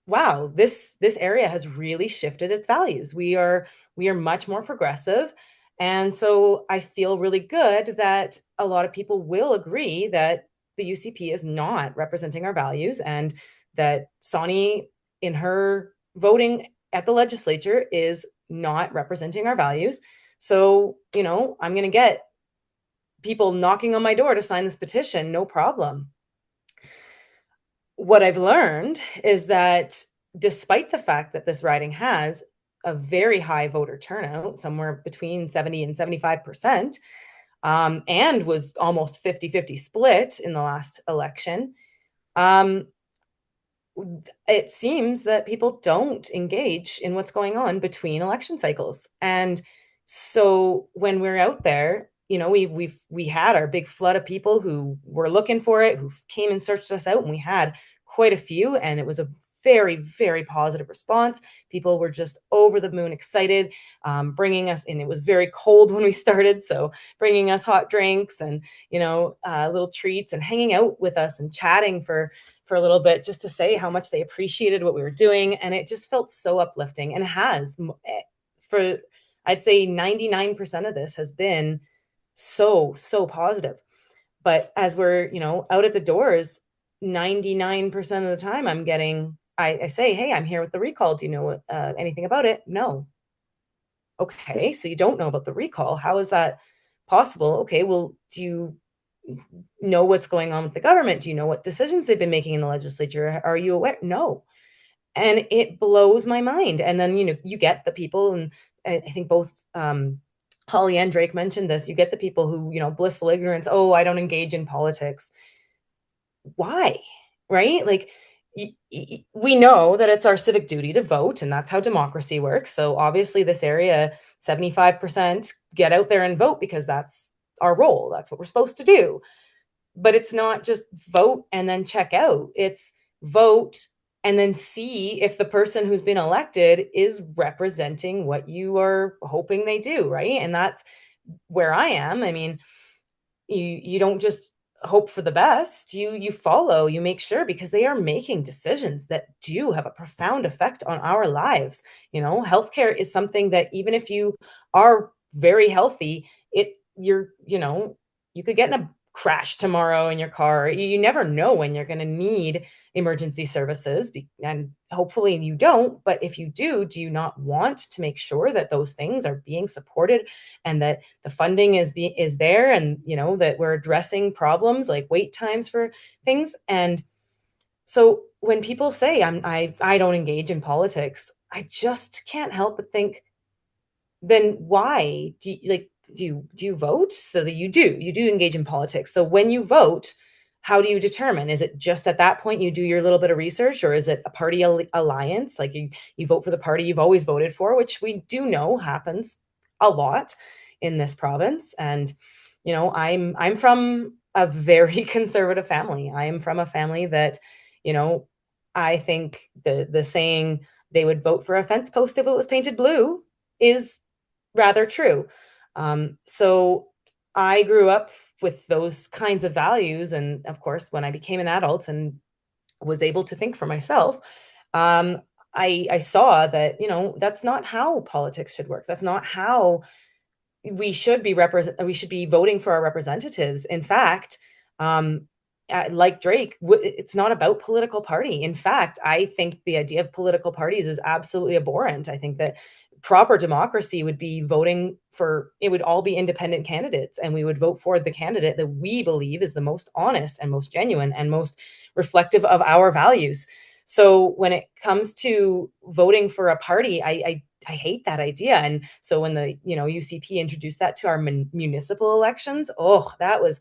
Speaker 4: wow, this area has really shifted its values. We are much more progressive. And so I feel really good that a lot of people will agree that the UCP is not representing our values, and that Sawney, in her voting at the legislature, is not representing our values. So, I'm going to get people knocking on my door to sign this petition, no problem. What I've learned is that despite the fact that this riding has a very high voter turnout, somewhere between 70 and 75%, and was almost 50-50 split in the last election, it seems that people don't engage in what's going on between election cycles. And so when we're out there, we had our big flood of people who were looking for it, who came and searched us out, and we had quite a few, and it was a very, very positive response. People were just over the moon excited, bringing us in. It was very cold when we started, so bringing us hot drinks and, little treats and hanging out with us and chatting for a little bit, just to say how much they appreciated what we were doing. And it just felt so uplifting, and it has, for, I'd say 99% of this has been so positive. But as we're, out at the doors, 99% of the time I'm getting, I say, hey, I'm here with the recall. Do you know anything about it? No. Okay, so you don't know about the recall. How is that possible? Okay, well, do you know what's going on with the government? Do you know what decisions they've been making in the legislature? Are you aware? No. And it blows my mind. And then, you get the people, and I think both Holly and Drake mentioned this, you get the people who, blissful ignorance, oh, I don't engage in politics. Why? Right? Like, we know that it's our civic duty to vote, and that's how democracy works. So obviously this area, 75% get out there and vote because that's our role. That's what we're supposed to do. But it's not just vote and then check out. It's vote and then see if the person who's been elected is representing what you are hoping they do, right? And that's where I am. I mean, you don't just hope for the best. You follow, you make sure, because they are making decisions that do have a profound effect on our lives. Healthcare is something that even if you are very healthy, you could get in a crash tomorrow in your car. You never know when you're going to need emergency services, and hopefully you don't. But if you do you not want to make sure that those things are being supported, and that the funding is there, and that we're addressing problems like wait times for things? And so when people say I don't engage in politics, I just can't help but think, then why do you vote? So that you do engage in politics. So when you vote, how do you determine? Is it just at that point you do your little bit of research, or is it a party alliance? Like you vote for the party you've always voted for, which we do know happens a lot in this province. And I'm from a very conservative family. I am from a family that, I think the saying they would vote for a fence post if it was painted blue is rather true. So I grew up with those kinds of values. And of course, when I became an adult and was able to think for myself, I saw that, that's not how politics should work. That's not how we should be voting for our representatives. In fact, like Drake, it's not about political party. In fact, I think the idea of political parties is absolutely abhorrent. I think that proper democracy would be voting for, it would all be independent candidates, and we would vote for the candidate that we believe is the most honest and most genuine and most reflective of our values. So when it comes to voting for a party, I hate that idea. And so when the UCP introduced that to our municipal elections, that was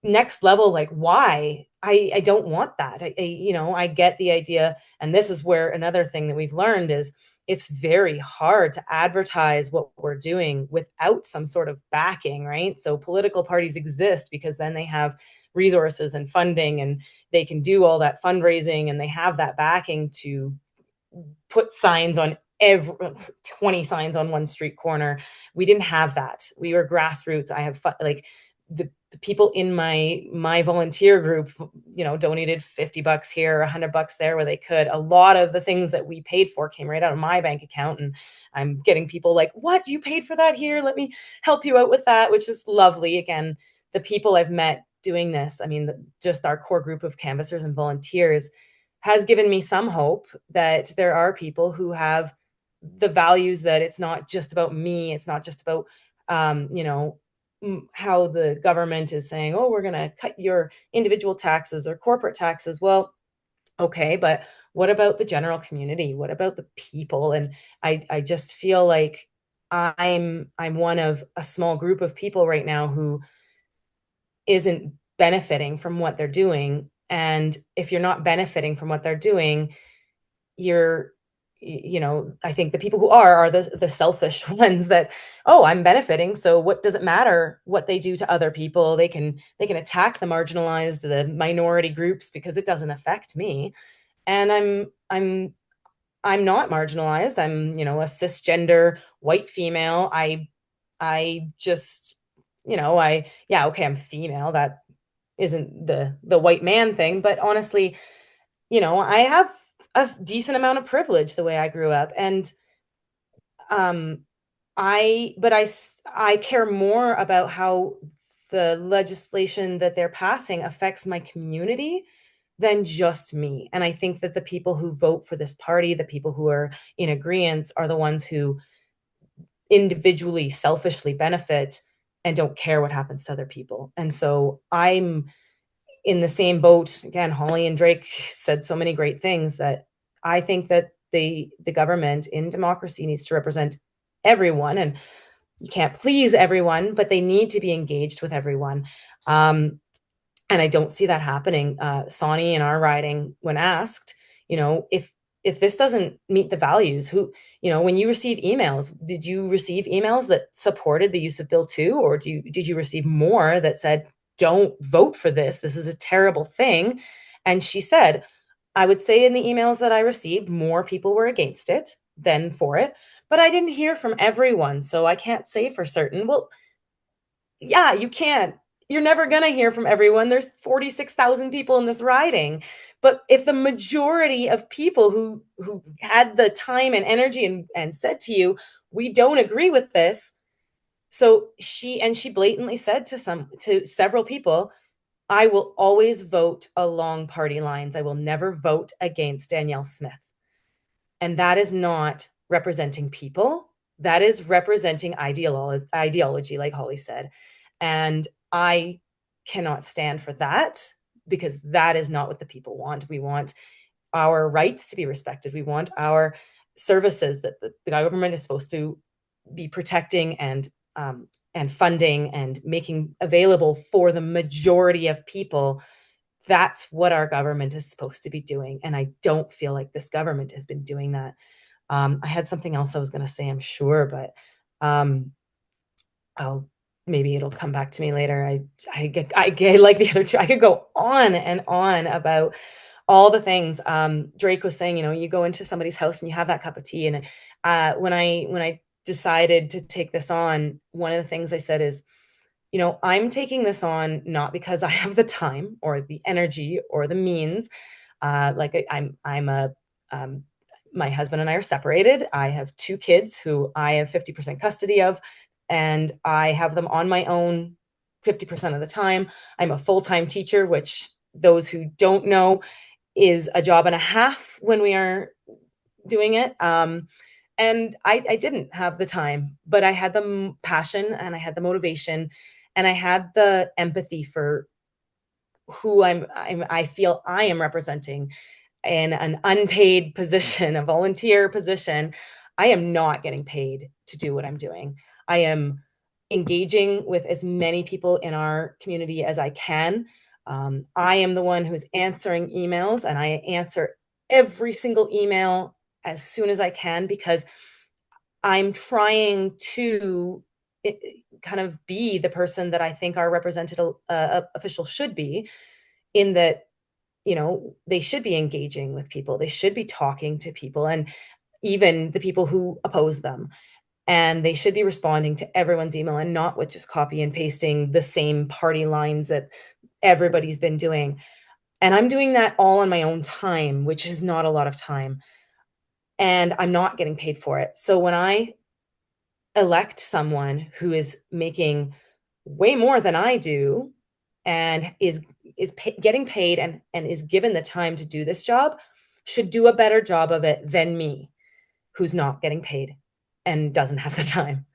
Speaker 4: next level. Like, why? I don't want that. I get the idea. And this is where another thing that we've learned is it's very hard to advertise what we're doing without some sort of backing, right? So political parties exist because then they have resources and funding, and they can do all that fundraising, and they have that backing to put signs on 20 signs on one street corner. We didn't have that. We were grassroots. I have the people in my volunteer group, donated $50 here, $100 there where they could. A lot of the things that we paid for came right out of my bank account. And I'm getting people like, what, you paid for that? Here, let me help you out with that, which is lovely. Again, the people I've met doing this, I mean, just our core group of canvassers and volunteers has given me some hope that there are people who have the values, that it's not just about me. It's not just about, how the government is saying, oh, we're going to cut your individual taxes or corporate taxes. Well, okay, but what about the general community? What about the people? And I just feel like I'm one of a small group of people right now who isn't benefiting from what they're doing. And if you're not benefiting from what they're doing, I think the people who are the selfish ones that, I'm benefiting, so what does it matter what they do to other people? They can attack the marginalized, the minority groups, because it doesn't affect me. and I'm not marginalized. I'm, a cisgender white female. I just, yeah, okay, I'm female. That isn't the white man thing, but honestly, I have a decent amount of privilege the way I grew up. And um I care more about how the legislation that they're passing affects my community than just me. And I think that the people who vote for this party, the people who are in agreement, are the ones who individually, selfishly benefit and don't care what happens to other people. And so I'm in the same boat. Again, Holly and Drake said so many great things that I think that the government in democracy needs to represent everyone, and you can't please everyone, but they need to be engaged with everyone. And I don't see that happening. Sonny in our riding, when asked, if this doesn't meet the values, when you receive emails, did you receive emails that supported the use of Bill 2, or did you receive more that said, don't vote for this? This is a terrible thing. And she said, I would say in the emails that I received, more people were against it than for it, but I didn't hear from everyone. So I can't say for certain. Well, yeah, you can't. You're never going to hear from everyone. There's 46,000 people in this riding. But if the majority of people who had the time and energy and said to you, we don't agree with this. So she blatantly said to several people, I will always vote along party lines. I will never vote against Danielle Smith. And that is not representing people. That is representing ideology, like Holly said. And I cannot stand for that, because that is not what the people want. We want our rights to be respected. We want our services that the government is supposed to be protecting and funding and making available for the majority of people. That's what our government is supposed to be doing. And I don't feel like this government has been doing that. I had something else I was going to say, I'm sure, but maybe it'll come back to me later. I get like the other two. I could go on and on about all the things. Drake was saying, you go into somebody's house and you have that cup of tea. And when I decided to take this on, one of the things I said is, I'm taking this on not because I have the time or the energy or the means. My husband and I are separated. I have 2 kids who I have 50% custody of, and I have them on my own 50% of the time. I'm a full-time teacher, which those who don't know is a job and a half when we are doing it. And I didn't have the time, but I had the passion and I had the motivation and I had the empathy for who I feel I am representing in an unpaid position, a volunteer position. I am not getting paid to do what I'm doing. I am engaging with as many people in our community as I can. I am the one who's answering emails, and I answer every single email as soon as I can, because I'm trying to kind of be the person that I think our represented official should be, in that, they should be engaging with people. They should be talking to people, and even the people who oppose them. And they should be responding to everyone's email and not with just copy and pasting the same party lines that everybody's been doing. And I'm doing that all on my own time, which is not a lot of time. And I'm not getting paid for it. So when I elect someone who is making way more than I do and is getting paid and is given the time to do this job, should do a better job of it than me, who's not getting paid and doesn't have the time.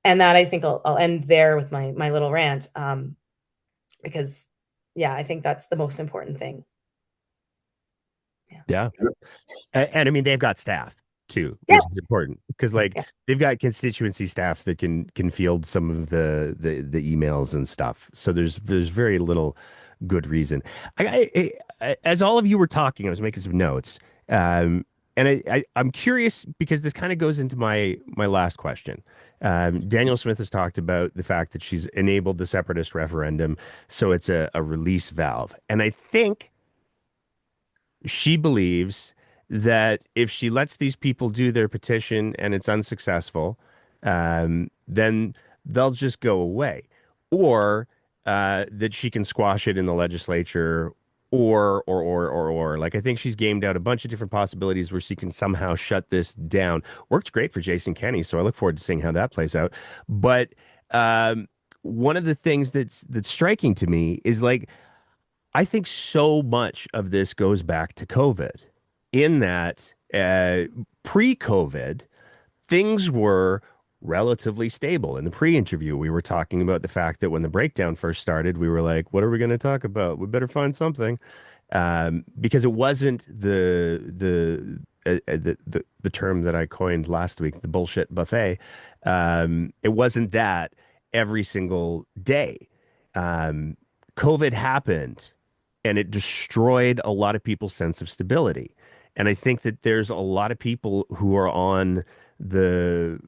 Speaker 4: And that, I think I'll end there with my little rant, because I think that's the most important thing.
Speaker 1: Yeah. And I mean, they've got staff too, which is important, because they've got constituency staff that can field some of the emails and stuff. So there's very little good reason. As all of you were talking, I was making some notes. And I'm curious, because this kind of goes into my last question. Danielle Smith has talked about the fact that she's enabled the separatist referendum, so it's a release valve. And I think she believes that if she lets these people do their petition and it's unsuccessful, then they'll just go away, or that she can squash it in the legislature, or like I think she's gamed out a bunch of different possibilities where she can somehow shut this down. Worked great for Jason Kenney, so I look forward to seeing how that plays out. But one of the things that's striking to me is like I think so much of this goes back to COVID, in that pre-COVID, things were relatively stable. In the pre-interview, we were talking about the fact that when the breakdown first started, we were like, what are we going to talk about? We better find something. Because it wasn't the term that I coined last week, the bullshit buffet. It wasn't that every single day. COVID happened and it destroyed a lot of people's sense of stability. And I think that there's a lot of people who are on the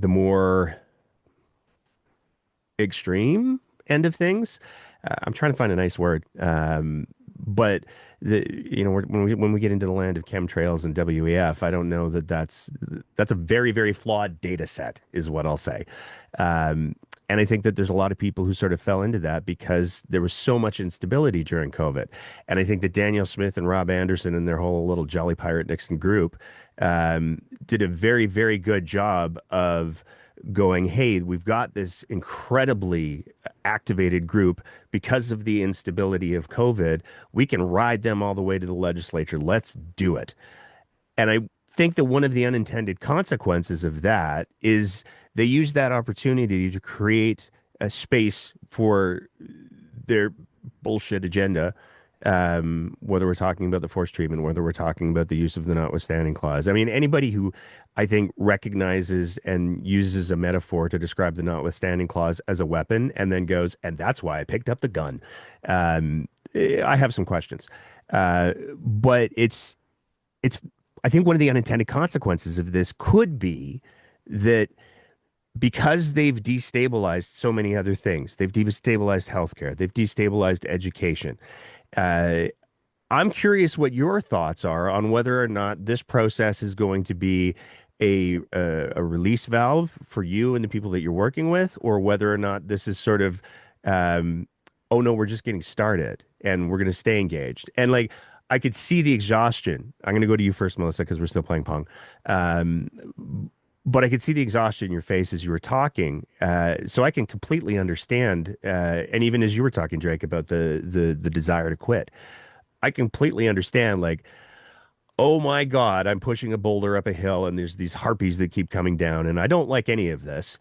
Speaker 1: more extreme end of things. I'm trying to find a nice word. But when we get into the land of chemtrails and WEF, I don't know that that's a very, very flawed data set, is what I'll say. And I think that there's a lot of people who sort of fell into that because there was so much instability during COVID. And I think that Daniel Smith and Rob Anderson and their whole little Jolly Pirate Nixon group did a very, very good job of going, hey, we've got this incredibly activated group because of the instability of COVID. We can ride them all the way to the legislature. Let's do it. And I think that one of the unintended consequences of that is they use that opportunity to create a space for their bullshit agenda, whether we're talking about the forced treatment, whether we're talking about the use of the notwithstanding clause. I mean, anybody who I think recognizes and uses a metaphor to describe the notwithstanding clause as a weapon and then goes, and that's why I picked up the gun. I have some questions. But I think one of the unintended consequences of this could be that because they've destabilized so many other things, they've destabilized healthcare, they've destabilized education. I'm curious what your thoughts are on whether or not this process is going to be a release valve for you and the people that you're working with, or whether or not this is sort of, oh no, we're just getting started and we're going to stay engaged. And like, I could see the exhaustion. I'm going to go to you first, Melissa, because we're still playing Pong. But I could see the exhaustion in your face as you were talking. So I can completely understand. And even as you were talking, Drake, about the desire to quit, I completely understand. Like, oh my God, I'm pushing a boulder up a hill and there's these harpies that keep coming down, and I don't like any of this.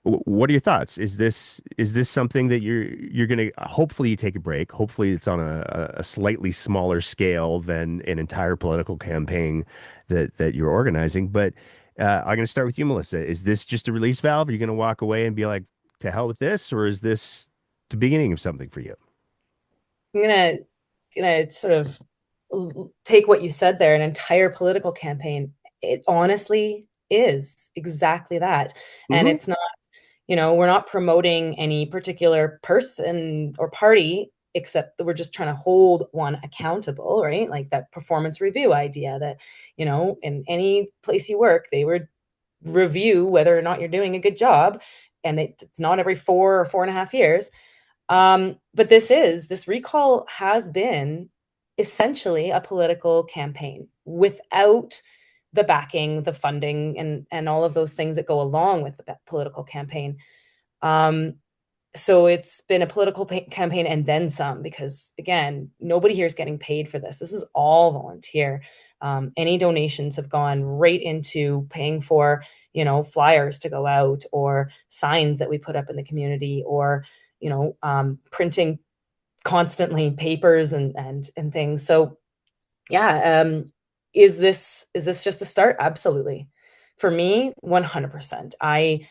Speaker 1: What are your thoughts? Is this something that you're going to hopefully you take a break? Hopefully it's on a slightly smaller scale than an entire political campaign that you're organizing. But I'm going to start with you, Melissa. Is this just a release valve? Are you going to walk away and be like, to hell with this, or is this the beginning of something for you?
Speaker 4: I'm gonna sort of take what you said there, an entire political campaign. It honestly is exactly that. And it's not, we're not promoting any particular person or party, except that we're just trying to hold one accountable, right? Like that performance review idea that, in any place you work, they would review whether or not you're doing a good job. And it's not every 4 or 4.5 years. But this recall has been essentially a political campaign without the backing, the funding, and all of those things that go along with the political campaign. So it's been a political campaign and then some, because again, nobody here is getting paid for this. This is all volunteer. Any donations have gone right into paying for, flyers to go out, or signs that we put up in the community, or, printing constantly papers and things. So yeah. Is this just a start? Absolutely. For me, 100%. I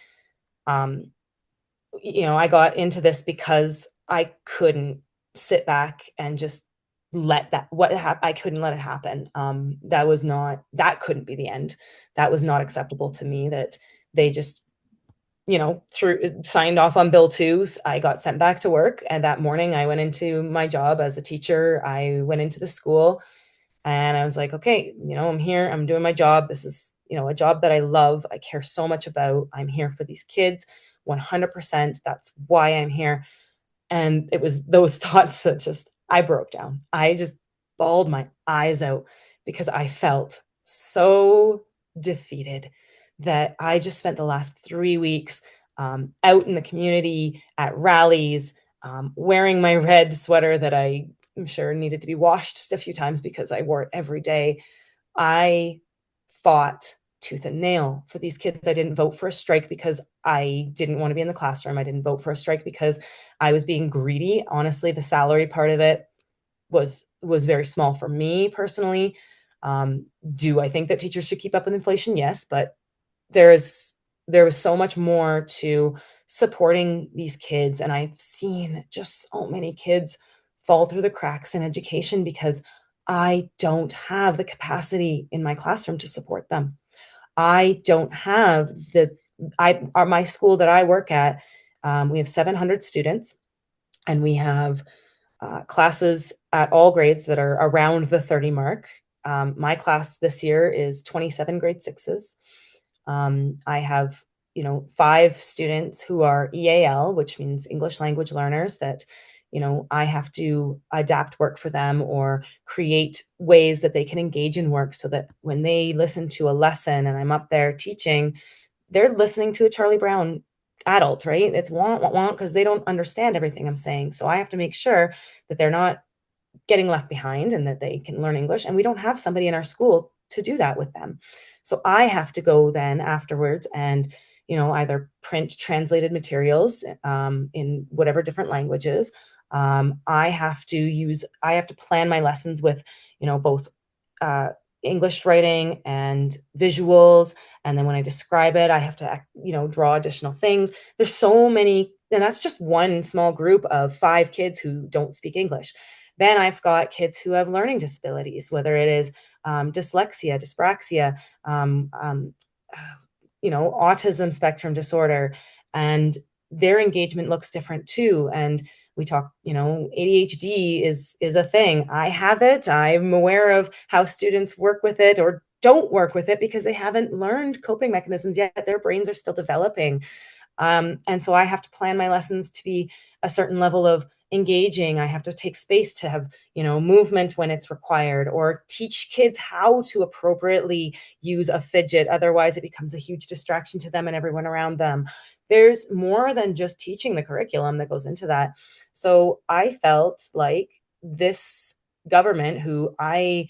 Speaker 4: got into this because I couldn't sit back and just let that, I couldn't let it happen. That couldn't be the end. That was not acceptable to me, that they just, signed off on bill 2. I got sent back to work, and that morning I went into my job as a teacher. I went into the school and I was like, okay, I'm here, I'm doing my job. This is, a job that I love. I care so much about. I'm here for these kids 100%. That's why I'm here. And it was those thoughts that I broke down. I just bawled my eyes out because I felt so defeated that I just spent the last 3 weeks out in the community at rallies, wearing my red sweater that I'm sure needed to be washed a few times because I wore it every day. I fought tooth and nail for these kids. I didn't vote for a strike because I didn't want to be in the classroom. I didn't vote for a strike because I was being greedy. Honestly, the salary part of it was very small for me personally. Do I think that teachers should keep up with inflation? Yes, but there was so much more to supporting these kids. And I've seen just so many kids fall through the cracks in education because I don't have the capacity in my classroom to support them. I don't have my school that I work at, we have 700 students, and we have classes at all grades that are around the 30 mark. My class this year is 27 grade 6s. I have, 5 students who are EAL, which means English language learners, that, I have to adapt work for them or create ways that they can engage in work so that when they listen to a lesson and I'm up there teaching, they're listening to a Charlie Brown adult, right? It's want because they don't understand everything I'm saying. So I have to make sure that they're not getting left behind and that they can learn English. And we don't have somebody in our school to do that with them. So I have to go then afterwards and, either print translated materials in whatever different languages. I have to plan my lessons with, both English writing and visuals. And then when I describe it, I have to, draw additional things. There's so many, and that's just one small group of 5 kids who don't speak English. Then I've got kids who have learning disabilities, whether it is dyslexia, dyspraxia, autism spectrum disorder, and their engagement looks different too. And we talk, ADHD is a thing. I have it. I'm aware of how students work with it or don't work with it because they haven't learned coping mechanisms yet. Their brains are still developing. And so I have to plan my lessons to be a certain level of engaging. I have to take space to have, movement when it's required, or teach kids how to appropriately use a fidget. Otherwise, it becomes a huge distraction to them and everyone around them. There's more than just teaching the curriculum that goes into that. So I felt like this government, who I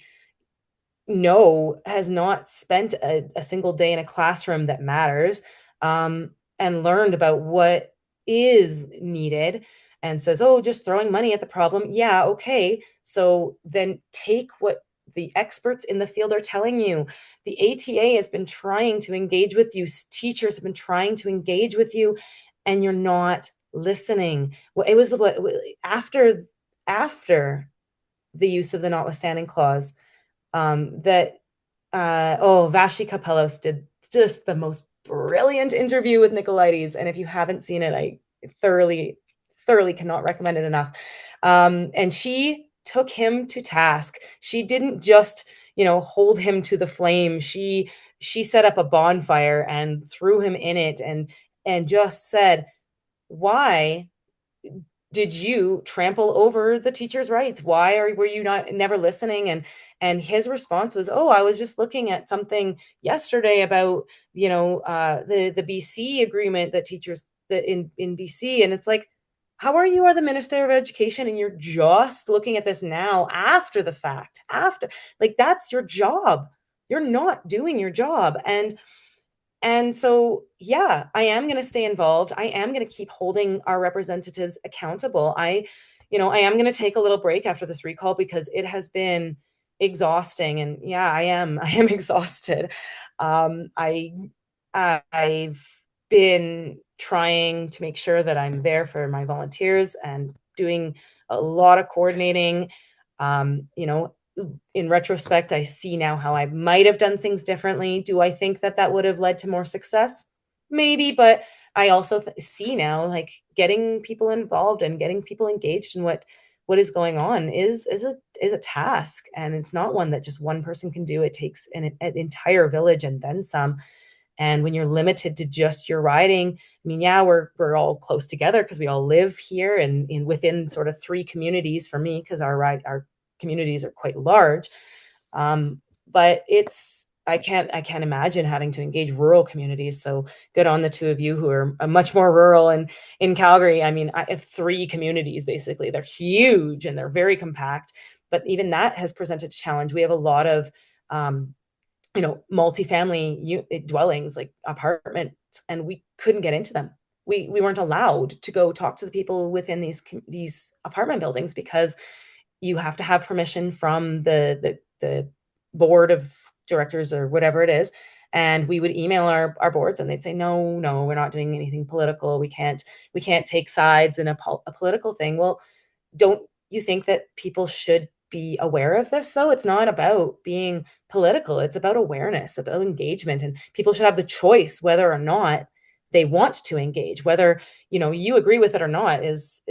Speaker 4: know has not spent a single day in a classroom that matters, and learned about what is needed, and says, oh, just throwing money at the problem. Yeah, okay. So then take what the experts in the field are telling you. The ATA has been trying to engage with you. Teachers have been trying to engage with you, and you're not listening. Well, it was after the use of the notwithstanding clause, that Vashi Kapelos did just the most brilliant interview with Nicolaides. And if you haven't seen it, I thoroughly cannot recommend it enough. And she took him to task. She didn't just, hold him to the flame. She set up a bonfire and threw him in it and just said, why did you trample over the teacher's rights? Why were you never listening? And his response was, oh, I was just looking at something yesterday about, the BC agreement that teachers that in BC. And it's like, how are the Minister of Education and you're just looking at this now after the fact, that's your job. You're not doing your job. And so, yeah, I am going to stay involved. I am going to keep holding our representatives accountable. I am going to take a little break after this recall because it has been exhausting. And yeah, I am exhausted. I've been trying to make sure that I'm there for my volunteers and doing a lot of coordinating. In retrospect, I see now how I might have done things differently. Do I think that would have led to more success? maybe, but I also see now, like, getting people involved and getting people engaged in what is going on is a task, and it's not one that just one person can do. It takes an entire village and then some. And when you're limited to just your riding, I mean, yeah, we're all close together because we all live here and in within sort of 3 communities for me, because our communities are quite large. But I can't imagine having to engage rural communities. So good on the two of you who are much more rural and in Calgary. I mean, I have 3 communities basically. They're huge and they're very compact, but even that has presented a challenge. We have a lot of multifamily dwellings, like apartments, and we couldn't get into them. We weren't allowed to go talk to the people within these apartment buildings because you have to have permission from the board of directors or whatever it is. And we would email our boards and they'd say, no, we're not doing anything political. We can't take sides in a political thing. Well, don't you think that people should be aware of this, though? It's not about being political. It's about awareness, about engagement, and people should have the choice whether or not they want to engage. Whether you agree with it or not is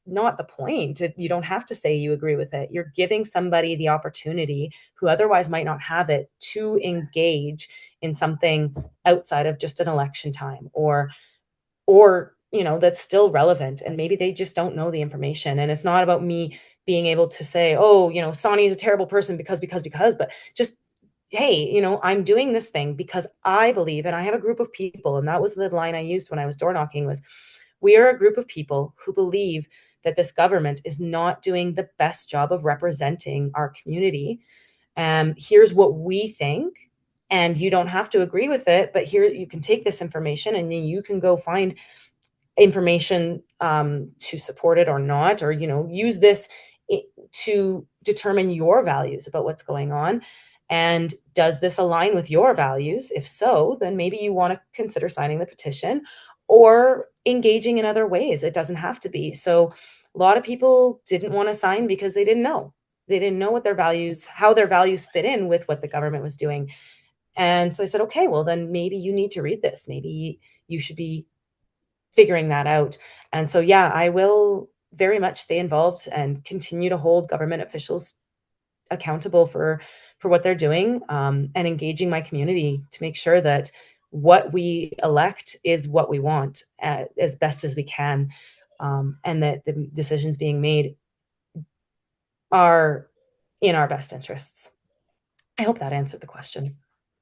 Speaker 4: not the point. You don't have to say you agree with it. You're giving somebody the opportunity who otherwise might not have it to engage in something outside of just an election time, or that's still relevant, and maybe they just don't know the information. And it's not about me being able to say, oh, Sonny is a terrible person because, but just, hey, I'm doing this thing because I believe, and I have a group of people, and that was the line I used when I was door knocking, was, we are a group of people who believe that this government is not doing the best job of representing our community. Here's what we think, and you don't have to agree with it, but here you can take this information and you can go find information to support it or not, or use this to determine your values about what's going on. And does this align with your values? If so, then maybe you want to consider signing the petition or engaging in other ways. It doesn't have to be. So a lot of people didn't want to sign because they didn't know. They didn't know what their values, how their values fit in with what the government was doing. And so I said, okay, well, then maybe you need to read this. Maybe you should be figuring that out. And so, yeah, I will very much stay involved and continue to hold government officials accountable for what they're doing, and engaging my community to make sure that what we elect is what we want, as best as we can, and that the decisions being made are in our best interests. I hope that answered the question.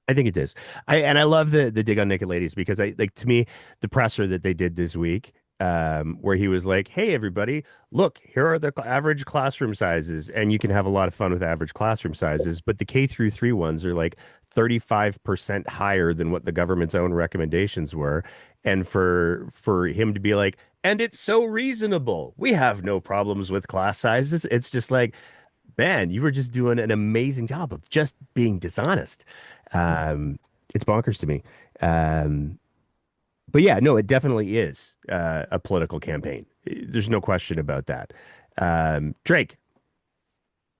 Speaker 1: I think it is. I love the dig on Naked Ladies because to me, the presser that they did this week, where he was like, "Hey everybody, look, here are the average classroom sizes, and you can have a lot of fun with average classroom sizes, but the K-3 ones are like 35% higher than what the government's own recommendations were." And for him to be like, "And it's so reasonable. We have no problems with class sizes." It's just like, man, you were just doing an amazing job of just being dishonest. Um, it's bonkers to me. But yeah, no, it definitely is a political campaign. There's no question about that. Drake,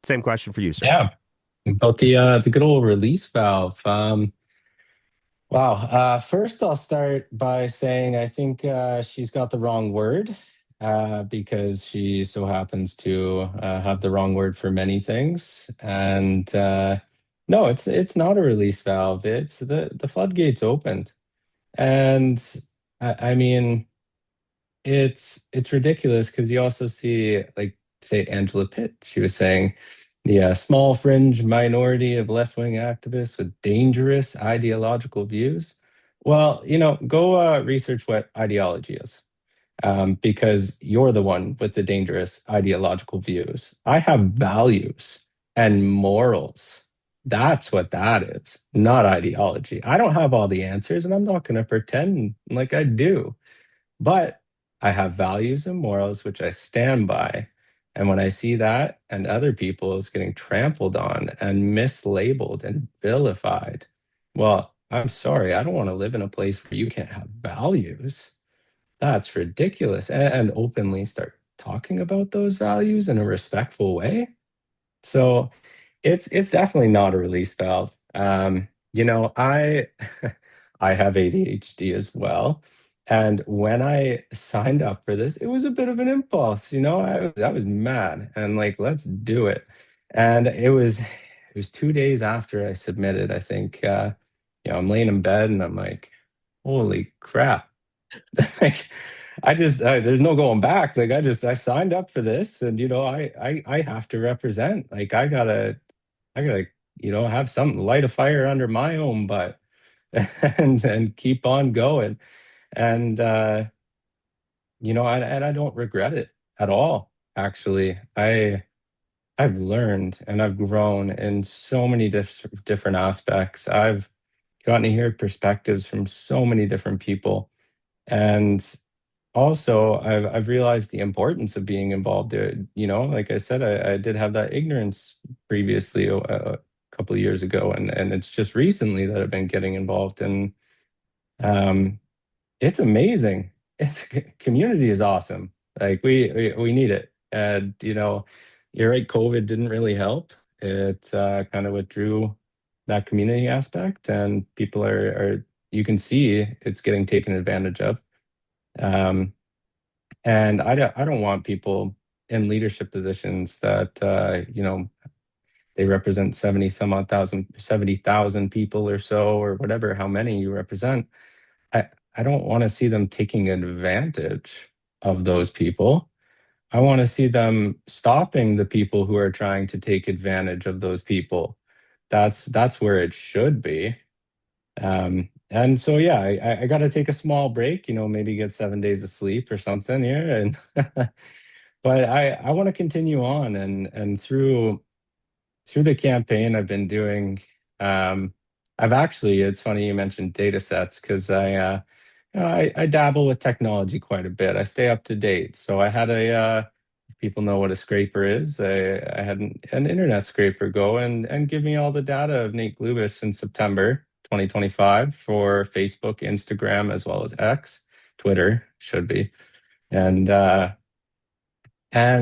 Speaker 1: same question for you, sir.
Speaker 2: Yeah, about the good old release valve. Wow. First, I'll start by saying I think she's got the wrong word, because she so happens to have the wrong word for many things. And no, it's not a release valve. It's the floodgates opened, and I mean it's ridiculous because you also see, like, say, Angela Pitt. She was saying the small fringe minority of left-wing activists with dangerous ideological views. Well, go research what ideology is, because you're the one with the dangerous ideological views. I have values and morals. That's what that is, not ideology. I don't have all the answers, and I'm not going to pretend like I do. But I have values and morals which I stand by. And when I see that and other people is getting trampled on and mislabeled and vilified, well, I'm sorry. I don't want to live in a place where you can't have values. That's ridiculous. And openly start talking about those values in a respectful way. So it's definitely not a release valve. I I have ADHD as well. And when I signed up for this, it was a bit of an impulse, I was mad and like, let's do it. And it was 2 days after I submitted, I think, I'm laying in bed and I'm like, holy crap. Like, there's no going back. Like, I signed up for this, and I have to represent. Like, I gotta, have something, light a fire under my own butt, and keep on going. And and I don't regret it at all. Actually, I've learned and I've grown in so many different aspects. I've gotten to hear perspectives from so many different people, and also I've realized the importance of being involved there. Like I said, I did have that ignorance previously, a couple of years ago, and it's just recently that I've been getting involved, and um, it's amazing. It's community is awesome. Like, we need it, and you're right. COVID didn't really help. It kind of withdrew that community aspect, and people are you can see it's getting taken advantage of. Um, and I don't want people in leadership positions that they represent 70 some odd thousand, 70,000 people or so, or whatever, how many you represent. I I don't want to see them taking advantage of those people. I want to see them stopping the people who are trying to take advantage of those people. That's where it should be. And so, yeah, I got to take a small break, maybe get 7 days of sleep or something here, and but I want to continue on, and through the campaign I've been doing. Um, I've actually, it's funny you mentioned data sets, because I dabble with technology quite a bit. I stay up to date. So I had people know what a scraper is. I had an internet scraper go and give me all the data of Nate Glubis in September 2025 for Facebook, Instagram, as well as X, Twitter should be. And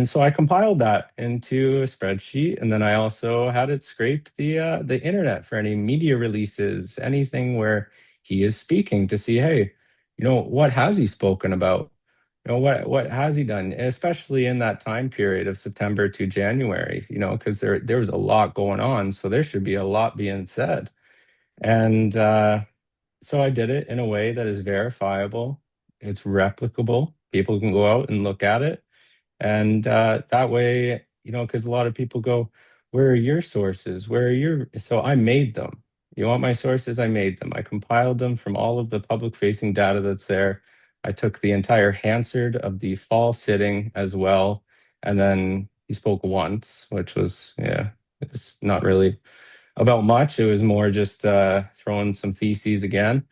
Speaker 2: so I compiled that into a spreadsheet, and then I also had it scrape the internet for any media releases, anything where he is speaking, to see, hey, what has he spoken about? What has he done, especially in that time period of September to January, because there was a lot going on, so there should be a lot being said. And so I did it in a way that is verifiable, it's replicable, people can go out and look at it, and that way, because a lot of people go, where are your sources? Where are your? So I made them. You want my sources? I made them. I compiled them from all of the public facing data that's there. I took the entire Hansard of the fall sitting as well. And then he spoke once, which was, yeah, it was not really about much. It was more just throwing some feces again,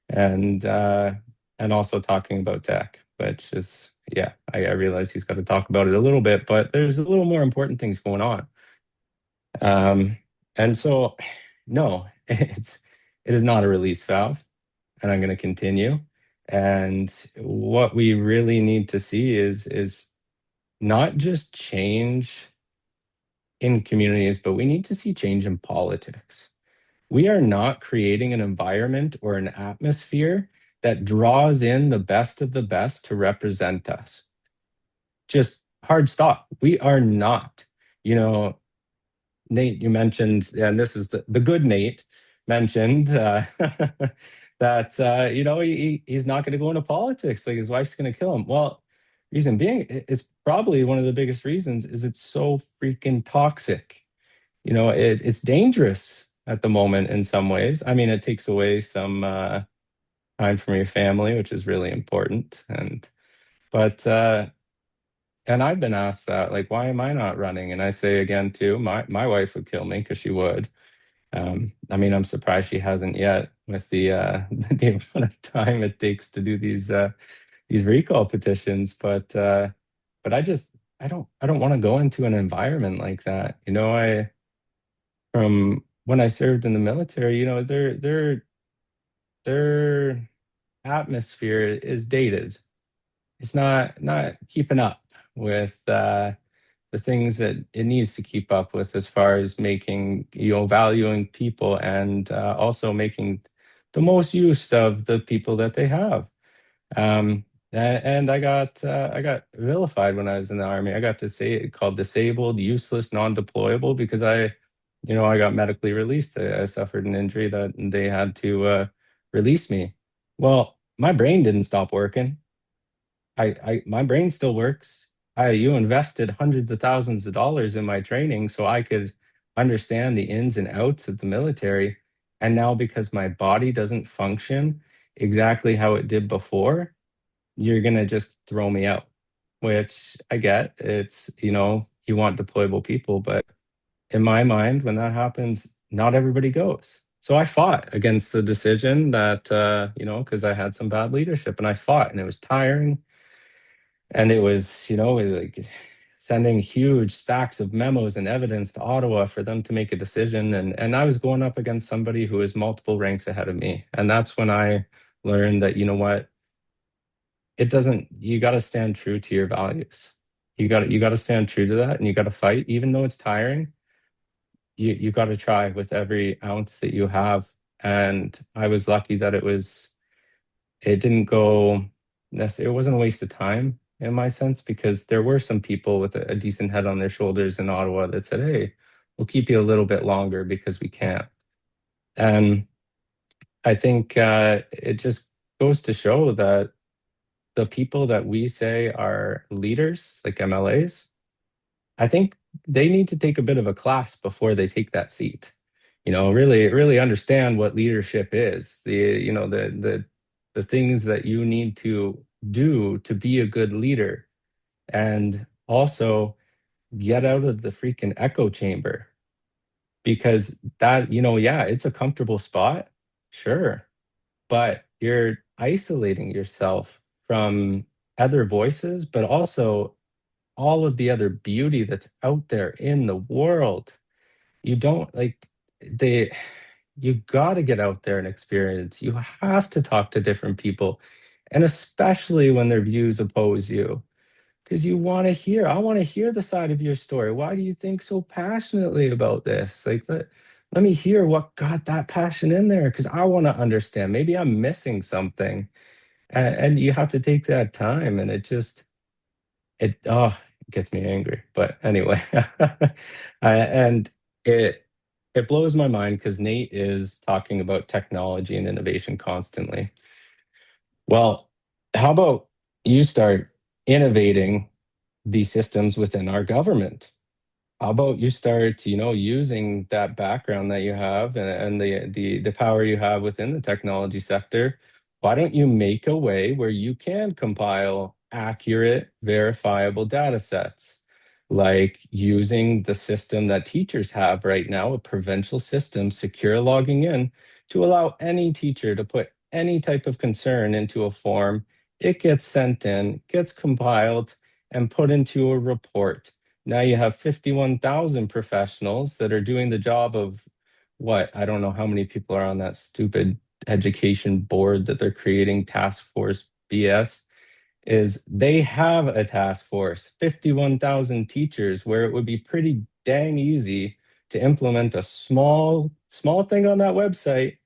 Speaker 2: and uh, and also talking about tech, which is, yeah, I realize he's got to talk about it a little bit, but there's a little more important things going on. Um, and so, no, it is not a release valve, and I'm going to continue. And what we really need to see is not just change in communities, but we need to see change in politics. We are not creating an environment or an atmosphere that draws in the best of the best to represent us. Just hard stop. We are not. You know, Nate, you mentioned, and this is the good Nate mentioned, that he's not going to go into politics. Like, his wife's going to kill him. Well, reason being, it's probably one of the biggest reasons is it's so freaking toxic. It's dangerous at the moment in some ways. I mean, it takes away some time from your family, which is really important. And I've been asked that, like, why am I not running? And I say again too, my wife would kill me, because she would. I mean, I'm surprised she hasn't yet, with the the amount of time it takes to do these recall petitions. But I don't want to go into an environment like that. I from when I served in the military, their atmosphere is dated. It's not keeping up with the things that it needs to keep up with, as far as making, valuing people, and also making the most use of the people that they have. And I got vilified when I was in the army. I got to say called disabled, useless, non-deployable because I got medically released. I suffered an injury that they had to release me. Well, my brain didn't stop working. My brain still works. You invested hundreds of thousands of dollars in my training so I could understand the ins and outs of the military. And now because my body doesn't function exactly how it did before, you're gonna just throw me out, which I get. It's, you want deployable people, but in my mind, when that happens, not everybody goes. So I fought against the decision that, because I had some bad leadership and I fought and it was tiring. And it was, like sending huge stacks of memos and evidence to Ottawa for them to make a decision. And I was going up against somebody who was multiple ranks ahead of me. And that's when I learned that, you know what, it doesn't, you got to stand true to your values. You got to stand true to that and you got to fight, even though it's tiring. You got to try with every ounce that you have. And I was lucky that it didn't go necessarily, it wasn't a waste of time in my sense, because there were some people with a decent head on their shoulders in Ottawa that said, hey, we'll keep you a little bit longer because we can't. And I think it just goes to show that the people that we say are leaders, like MLAs, I think they need to take a bit of a class before they take that seat. Really understand what leadership is. The things that you need to do to be a good leader, and also get out of the freaking echo chamber, because that, yeah, it's a comfortable spot, sure, but you're isolating yourself from other voices, but also all of the other beauty that's out there in the world. You don't like they you got to get out there and experience. You have to talk to different people, and especially when their views oppose you, because I want to hear the side of your story. Why do you think so passionately about this? Like, let me hear what got that passion in there, because I want to understand. Maybe I'm missing something. And you have to take that time, and it gets me angry. But anyway, and it blows my mind because Nate is talking about technology and innovation constantly. Well, how about you start innovating these systems within our government? How about you start, using that background that you have, and the power you have within the technology sector? Why don't you make a way where you can compile accurate, verifiable data sets, like using the system that teachers have right now, a provincial system, secure logging in, to allow any teacher to put any type of concern into a form. It gets sent in, gets compiled, and put into a report. Now you have 51,000 professionals that are doing the job of what? I don't know how many people are on that stupid education board that they're creating, task force BS. Is they have a task force, 51,000 teachers, where it would be pretty dang easy to implement a small thing on that website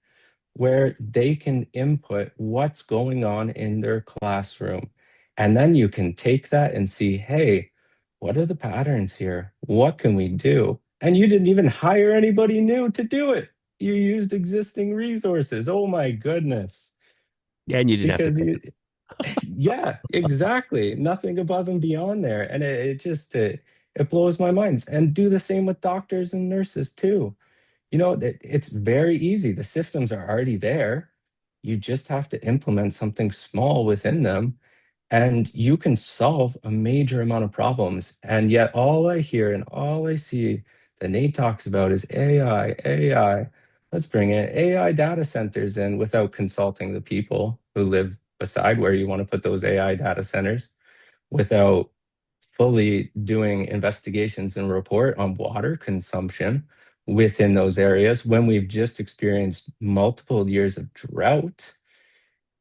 Speaker 2: where they can input what's going on in their classroom. And then you can take that and see, hey, what are the patterns here? What can we do? And you didn't even hire anybody new to do it. You used existing resources. Oh my goodness.
Speaker 1: Yeah, and you didn't have to
Speaker 2: Because
Speaker 1: pay.
Speaker 2: you, yeah, exactly. Nothing above and beyond there. And it blows my mind. And do the same with doctors and nurses too. It's very easy. The systems are already there. You just have to implement something small within them, and you can solve a major amount of problems. And yet, all I hear and all I see that Nate talks about is AI, AI. Let's bring in AI data centers in without consulting the people who live beside where you want to put those AI data centers, without fully doing investigations and report on water consumption within those areas when we've just experienced multiple years of drought.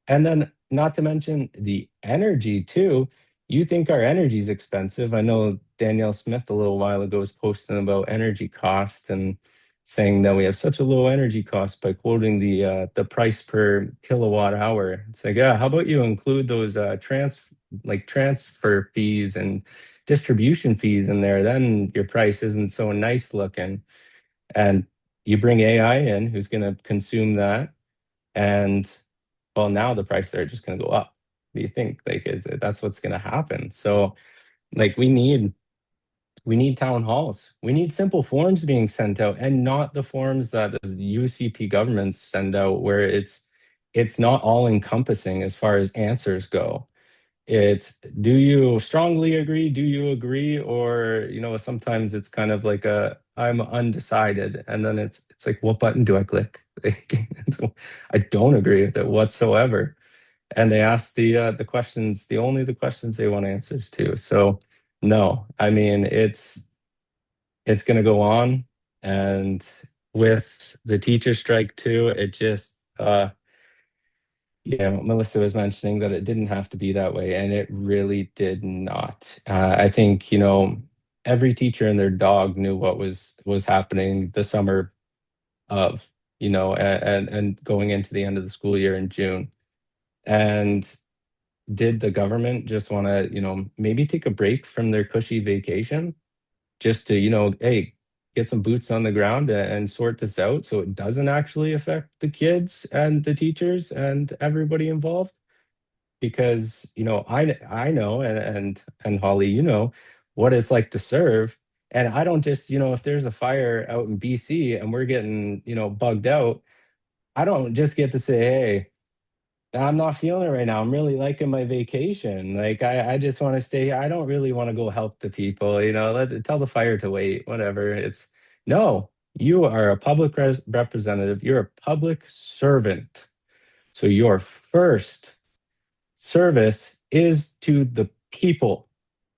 Speaker 2: And then, not to mention the energy too. You think our energy is expensive. I know Danielle Smith a little while ago was posting about energy costs, and saying that we have such a low energy cost by quoting the price per kilowatt hour. It's like, yeah, how about you include those transfer fees and distribution fees in there? Then your price isn't so nice looking. And you bring AI in, who's going to consume that, and well, now the prices are just going to go up. Do you think that's what's going to happen? So, like, we need town halls. We need simple forms being sent out, and not the forms that the UCP governments send out, where it's not all encompassing as far as answers go. It's, do you strongly agree? Do you agree? Or, sometimes it's kind of like I'm undecided, and then it's like, what button do I click? So I don't agree with it whatsoever. And they ask the questions, the questions they want answers to. So no, I mean, it's going to go on. And with the teacher strike too, it just, Melissa was mentioning that it didn't have to be that way, and it really did not. I think, every teacher and their dog knew what was happening the summer of, and going into the end of the school year in June. And did the government just want to, maybe take a break from their cushy vacation, just to, hey, get some boots on the ground and sort this out so it doesn't actually affect the kids and the teachers and everybody involved? Because, I know, and Holly, what it's like to serve. And I don't just, if there's a fire out in BC and we're getting, bugged out, I don't just get to say, hey, I'm not feeling it right now. I'm really liking my vacation. Like, I just want to stay here. I don't really want to go help the people, tell the fire to wait, whatever. It's, no, you are a public representative. You're a public servant. So your first service is to the people.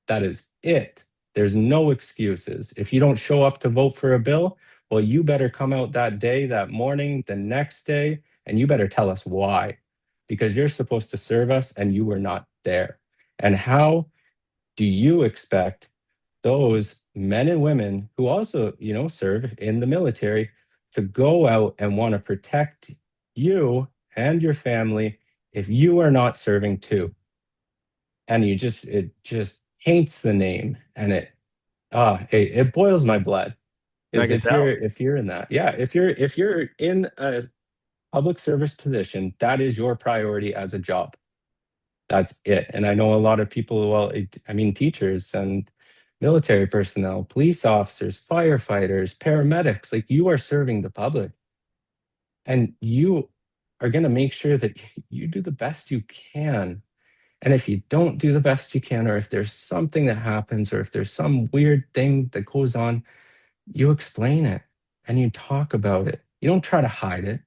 Speaker 2: That is it. There's no excuses. If you don't show up to vote for a bill, well, you better come out that day, that morning, the next day, and you better tell us why, because you're supposed to serve us and you were not there. And how do you expect those men and women who also, serve in the military to go out and want to protect you and your family if you are not serving too? And it just hates the name, and it boils my blood.
Speaker 1: I
Speaker 2: Is
Speaker 1: can
Speaker 2: if
Speaker 1: tell.
Speaker 2: you're in that, yeah, if you're in a public service position, that is your priority as a job. That's it. And I know a lot of people, well, I mean, teachers and military personnel, police officers, firefighters, paramedics, like, you are serving the public, and you are going to make sure that you do the best you can. And if you don't do the best you can, or if there's something that happens, or if there's some weird thing that goes on, you explain it and you talk about it. You don't try to hide it.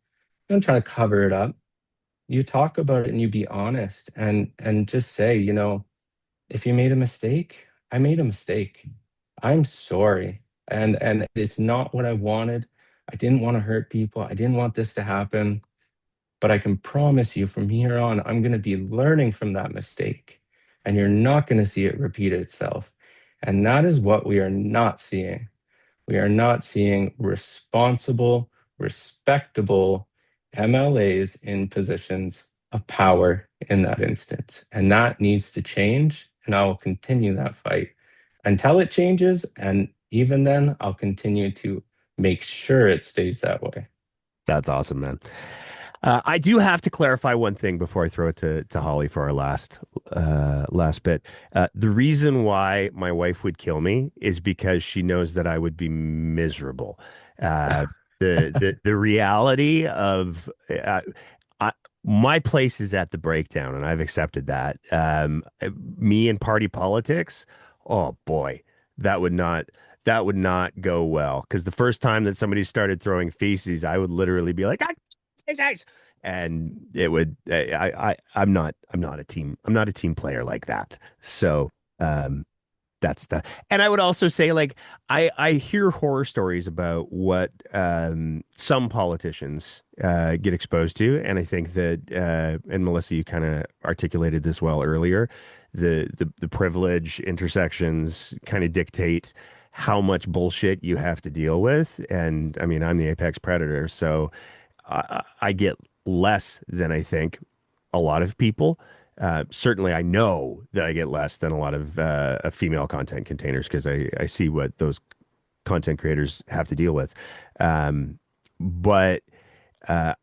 Speaker 2: You don't try to cover it up. You talk about it and you be honest, and just say, if you made a mistake, I made a mistake. I'm sorry. And it's not what I wanted. I didn't want to hurt people. I didn't want this to happen. But I can promise you, from here on, I'm going to be learning from that mistake, and you're not going to see it repeat itself. And that is what we are not seeing. We are not seeing responsible, respectable MLAs in positions of power in that instance. And that needs to change. And I will continue that fight until it changes. And even then, I'll continue to make sure it stays that way.
Speaker 1: That's awesome, man. I do have to clarify one thing before I throw it to Holly for our last bit. The reason why my wife would kill me is because she knows that I would be miserable. The reality of I, my place is at the breakdown, and I've accepted that. Me and party politics, oh boy, that would not go well. Because the first time that somebody started throwing feces, I would literally be like, and it would I'm not a team player like that. So that's the and I would also say, like, I hear horror stories about what some politicians get exposed to, and I think that and Melissa, you kind of articulated this well earlier, the privilege intersections kind of dictate how much bullshit you have to deal with. And I mean, I'm the apex predator, so I get less than I think a lot of people. Certainly, I know that I get less than a lot of female content containers because I see what those content creators have to deal with. But uh,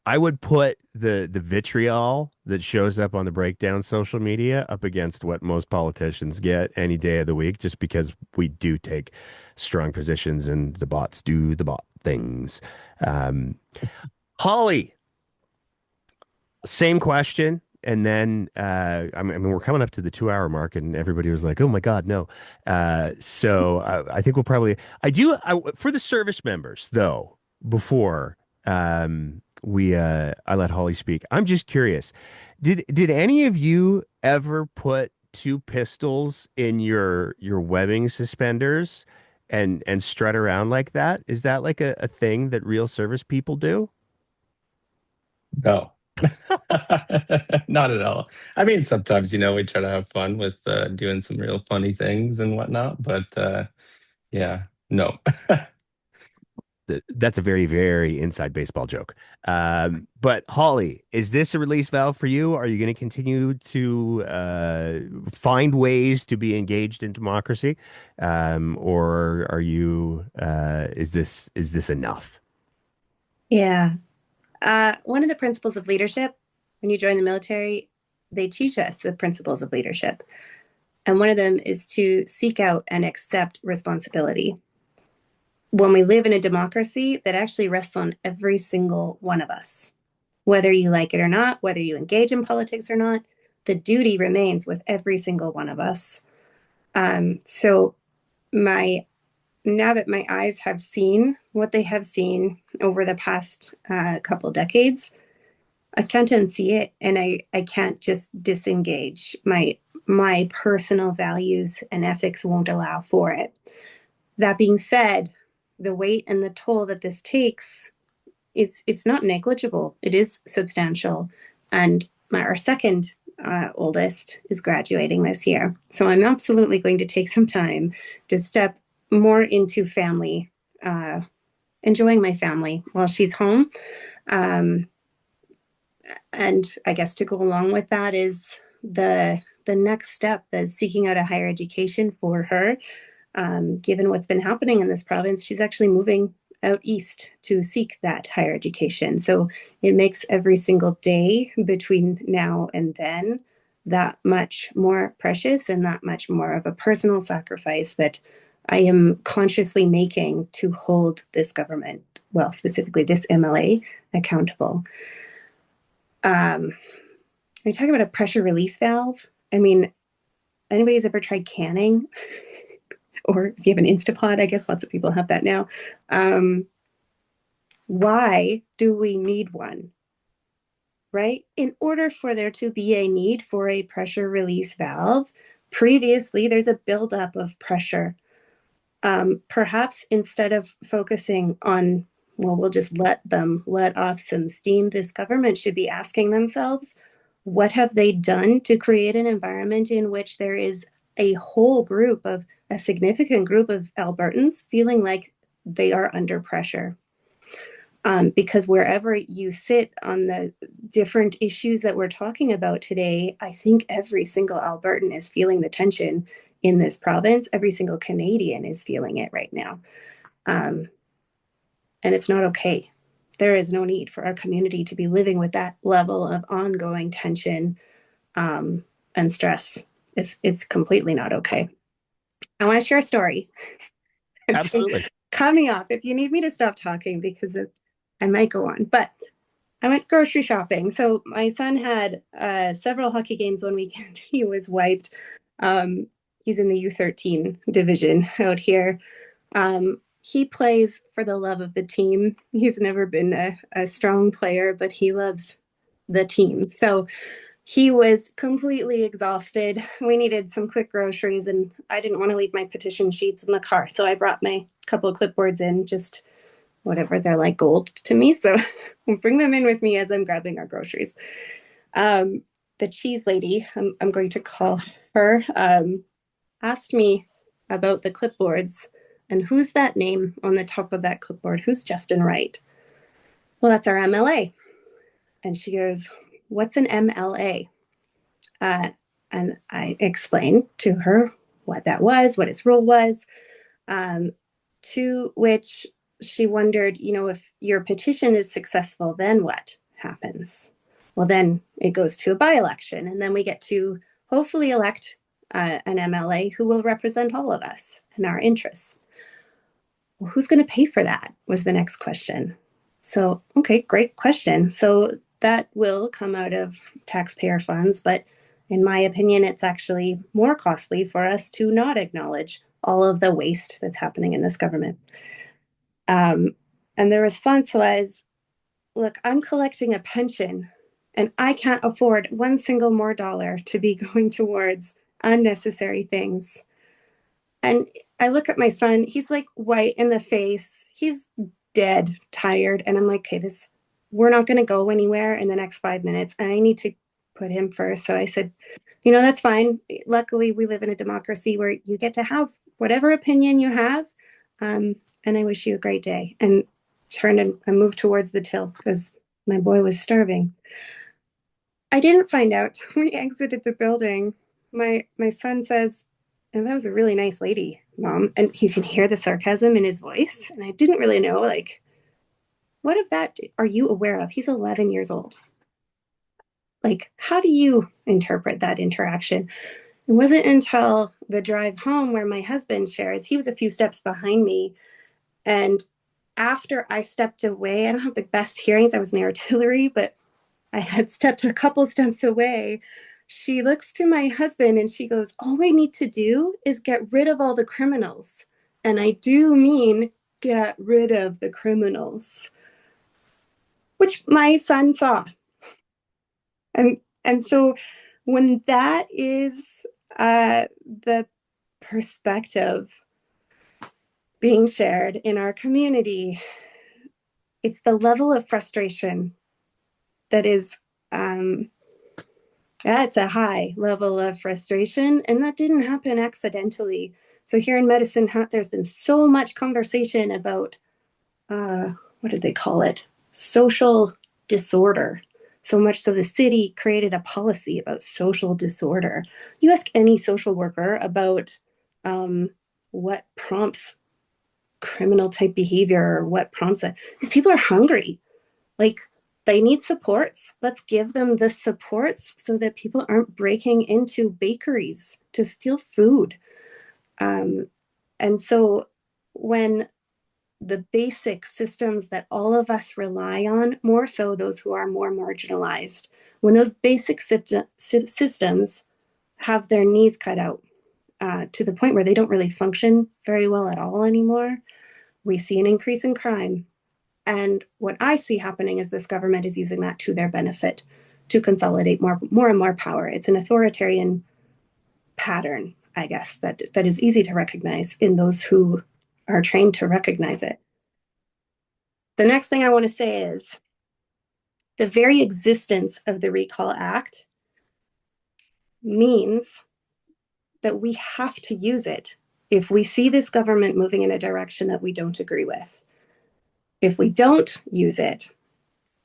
Speaker 1: I would put the vitriol that shows up on the breakdown social media up against what most politicians get any day of the week, just because we do take strong positions and the bots do the bot things. Um, Holly, same question. And then, I mean, we're coming up to the 2 hour mark, and everybody was like, "Oh my God, no!" So I think we'll probably. For the service members though. Before I let Holly speak, I'm just curious. Did any of you ever put two pistols in your webbing suspenders and strut around like that? Is that like a thing that real service people do?
Speaker 2: No. Not at all. I mean, sometimes, we try to have fun with doing some real funny things and whatnot, but yeah, no.
Speaker 1: That's a very, very inside baseball joke. But Holly, is this a release valve for you? Are you going to continue to find ways to be engaged in democracy, or are you? Is this enough?
Speaker 3: Yeah. One of the principles of leadership, when you join the military, they teach us the principles of leadership. And one of them is to seek out and accept responsibility. When we live in a democracy, that actually rests on every single one of us. Whether you like it or not, whether you engage in politics or not, the duty remains with every single one of us. So now that my eyes have seen what they have seen over the past couple decades, I can't unsee it, and I can't just disengage. My personal values and ethics won't allow for it. That being said, the weight and the toll that this takes, it's not negligible. It is substantial, and our second oldest is graduating this year, so I'm absolutely going to take some time to step more into family, enjoying my family while she's home. And I guess to go along with that is the next step, the seeking out a higher education for her. Given what's been happening in this province, she's actually moving out east to seek that higher education. So it makes every single day between now and then that much more precious and that much more of a personal sacrifice that I am consciously making to hold this government, well, specifically this MLA, accountable. We talk about a pressure release valve. I mean, anybody's ever tried canning? Or if you have an Instapot, I guess lots of people have that now. Why do we need one? Right? In order for there to be a need for a pressure release valve, previously there's a buildup of pressure. Perhaps instead of focusing on, well, we'll just let off some steam, this government should be asking themselves, what have they done to create an environment in which there is a significant group of Albertans feeling like they are under pressure? Because wherever you sit on the different issues that we're talking about today, I think every single Albertan is feeling the tension in this province. Every single Canadian is feeling it right now. And it's not okay. There is no need for our community to be living with that level of ongoing tension and stress. It's completely not okay. I want to share a story.
Speaker 1: Absolutely.
Speaker 3: Cut me off if you need me to stop talking, because I might go on. But I went grocery shopping. So my son had several hockey games one weekend. He was wiped. He's in the U13 division out here. He plays for the love of the team. He's never been a strong player, but he loves the team. So he was completely exhausted. We needed some quick groceries, and I didn't want to leave my petition sheets in the car. So I brought my couple of clipboards in, just whatever, they're like gold to me. So I'll bring them in with me as I'm grabbing our groceries. The cheese lady, I'm going to call her, asked me about the clipboards. And who's that name on the top of that clipboard? Who's Justin Wright? Well, that's our MLA. And she goes, what's an MLA? And I explained to her what that was, what his role was, to which she wondered, if your petition is successful, then what happens? Well, then it goes to a by-election, and then we get to hopefully elect an MLA who will represent all of us and our interests. Well, who's going to pay for that was the next question. So, okay, great question. So that will come out of taxpayer funds, but in my opinion, it's actually more costly for us to not acknowledge all of the waste that's happening in this government. And the response was, look, I'm collecting a pension and I can't afford one single more dollar to be going towards unnecessary things. And I look at my son, he's like white in the face. He's dead, tired. And I'm like, okay, we're not going to go anywhere in the next 5 minutes. And I need to put him first. So I said, that's fine. Luckily, we live in a democracy where you get to have whatever opinion you have. And I wish you a great day. And turned and moved towards the till because my boy was starving. I didn't find out. We exited the building. My son says, and that was a really nice lady, Mom. And you can hear the sarcasm in his voice. And I didn't really know, what of that are you aware of? He's 11 years old. How do you interpret that interaction? It wasn't until the drive home where my husband shares, he was a few steps behind me. And after I stepped away, I don't have the best hearings. I was in the artillery, but I had stepped a couple steps away. She looks to my husband and she goes, all we need to do is get rid of all the criminals. And I do mean get rid of the criminals, which my son saw. And so when that is the perspective being shared in our community, it's the level of frustration that is, it's a high level of frustration, and that didn't happen accidentally. So here in Medicine Hat, there's been so much conversation about, what did they call it? Social disorder. So much so the city created a policy about social disorder. You ask any social worker about what prompts criminal type behavior or what prompts it. These people are hungry. They need supports. Let's give them the supports so that people aren't breaking into bakeries to steal food. And so when the basic systems that all of us rely on, more so those who are more marginalized, when those basic systems have their knees cut out to the point where they don't really function very well at all anymore, we see an increase in crime. And what I see happening is this government is using that to their benefit to consolidate more and more power. It's an authoritarian pattern, I guess, that is easy to recognize in those who are trained to recognize it. The next thing I want to say is the very existence of the Recall Act means that we have to use it if we see this government moving in a direction that we don't agree with. If we don't use it,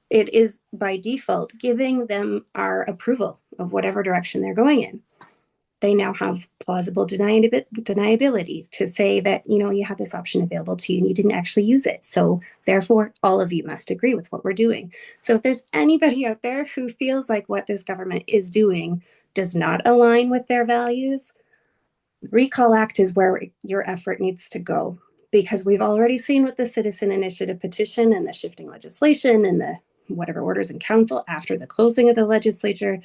Speaker 3: it is by default giving them our approval of whatever direction they're going in. They now have plausible deniability to say that, you have this option available to you and you didn't actually use it. So therefore, all of you must agree with what we're doing. So if there's anybody out there who feels like what this government is doing does not align with their values, Recall Act is where your effort needs to go. Because we've already seen with the citizen initiative petition and the shifting legislation and the whatever orders in council after the closing of the legislature,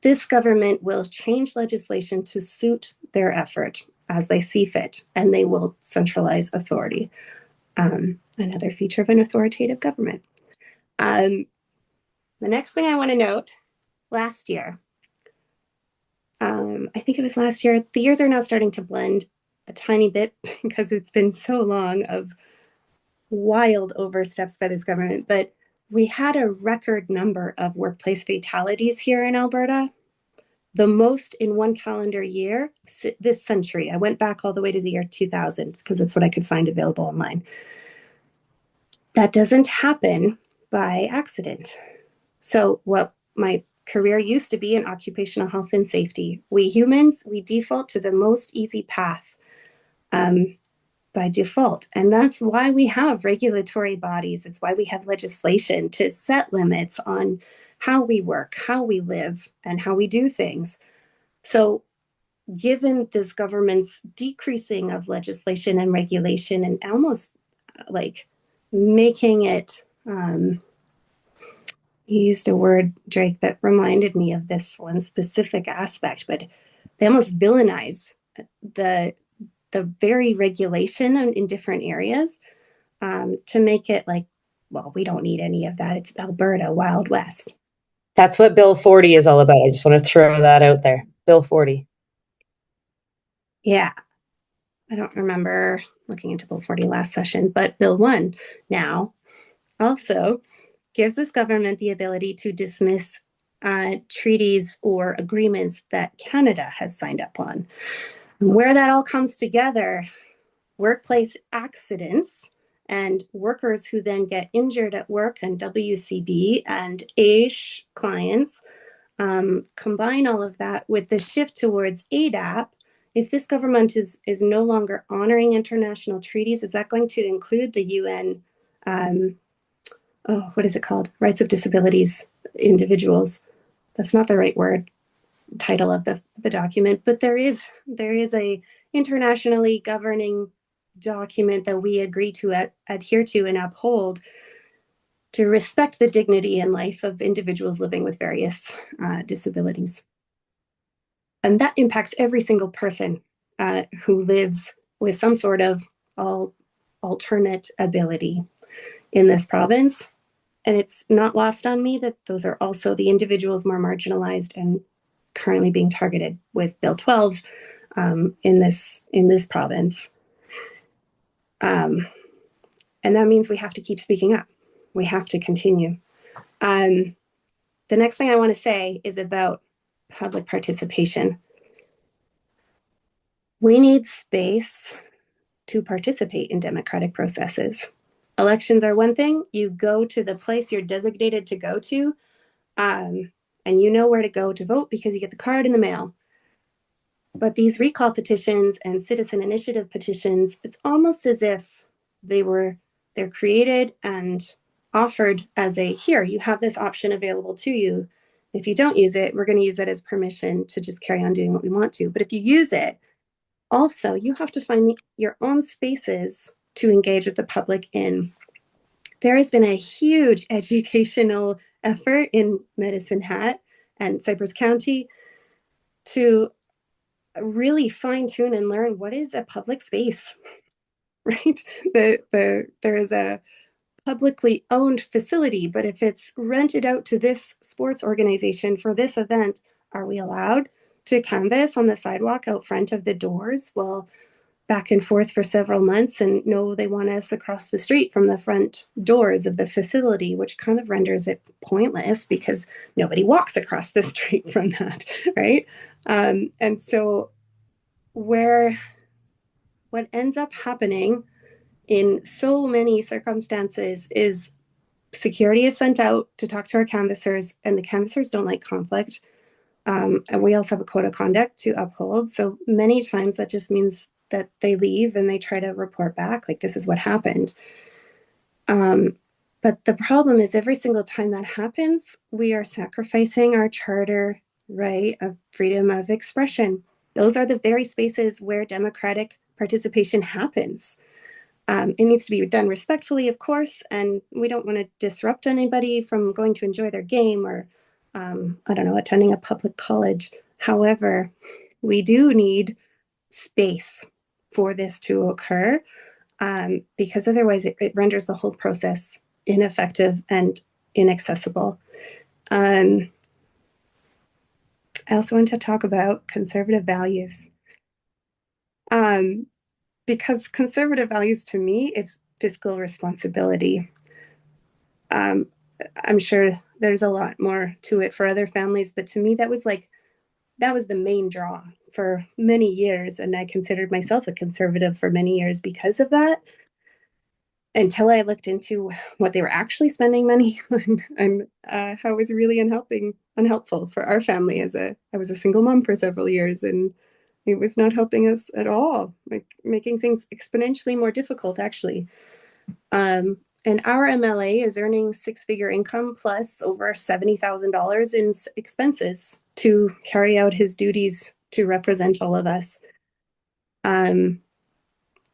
Speaker 3: this government will change legislation to suit their effort as they see fit, and they will centralize authority. Another feature of an authoritative government. The next thing I want to note, last year, I think it was last year, the years are now starting to blend a tiny bit because it's been so long of wild oversteps by this government, but we had a record number of workplace fatalities here in Alberta. the most in one calendar year this century. I went back all the way to the year 2000 because that's what I could find available online. That doesn't happen by accident. So what my career used to be in occupational health and safety, we humans, we default to the most easy path by default. And that's why we have regulatory bodies. It's why we have legislation to set limits on how we work, how we live, and how we do things. So given this government's decreasing of legislation and regulation and almost like making it, he used a word, Drake, that reminded me of this one specific aspect, but they almost villainize the very regulation in different areas to make it like, well, we don't need any of that. It's Alberta, Wild West.
Speaker 4: That's what Bill 40 is all about. I just want to throw that out there. Bill 40.
Speaker 3: Yeah. I don't remember looking into Bill 40 last session, but Bill 1 now also gives this government the ability to dismiss treaties or agreements that Canada has signed up on. And where that all comes together, workplace accidents and workers who then get injured at work and WCB and AISH clients, combine all of that with the shift towards ADAP. If this government is no longer honoring international treaties, is that going to include the UN, what is it called? Rights of Disabilities Individuals. That's not the right word, title of the document, but there is a internationally governing document that we agree to adhere to and uphold to respect the dignity and life of individuals living with various disabilities. And that impacts every single person who lives with some sort of alternate ability in this province. And it's not lost on me that those are also the individuals more marginalized and currently being targeted with Bill 12 in this province. And that means we have to keep speaking up. We have to continue. The next thing I want to say is about public participation. We need space to participate in democratic processes. Elections are one thing. You go to the place you're designated to go to, and you know where to go to vote because you get the card in the mail. But these recall petitions and citizen initiative petitions, it's almost as if they're created and offered as here, you have this option available to you. If you don't use it, we're going to use that as permission to just carry on doing what we want to. But if you use it, also, you have to find your own spaces to engage with the public in. There has been a huge educational effort in Medicine Hat and Cypress County to really fine-tune and learn what is a public space, right? There is a publicly owned facility, but if it's rented out to this sports organization for this event, are we allowed to canvass on the sidewalk out front of the doors? Well, back and forth for several months, and no, they want us across the street from the front doors of the facility, which kind of renders it pointless because nobody walks across the street from that, right? And so what ends up happening in so many circumstances is security is sent out to talk to our canvassers, and the canvassers don't like conflict. And we also have a code of conduct to uphold. So many times that just means that they leave and they try to report back, like, this is what happened. But the problem is every single time that happens, we are sacrificing our charter right of freedom of expression. Those are the very spaces where democratic participation happens. It needs to be done respectfully, of course, and we don't want to disrupt anybody from going to enjoy their game or, attending a public college. However, we do need space for this to occur because otherwise it renders the whole process ineffective and inaccessible. I also want to talk about conservative values. Because conservative values to me, it's fiscal responsibility. I'm sure there's a lot more to it for other families, but to me, that was like that was the main draw for many years. And I considered myself a conservative for many years because of that, until I looked into what they were actually spending money on, and how it was really unhelpful for our family. I was a single mom for several years, and it was not helping us at all, like making things exponentially more difficult, actually. And our MLA is earning six-figure income plus over $70,000 in expenses to carry out his duties to represent all of us. And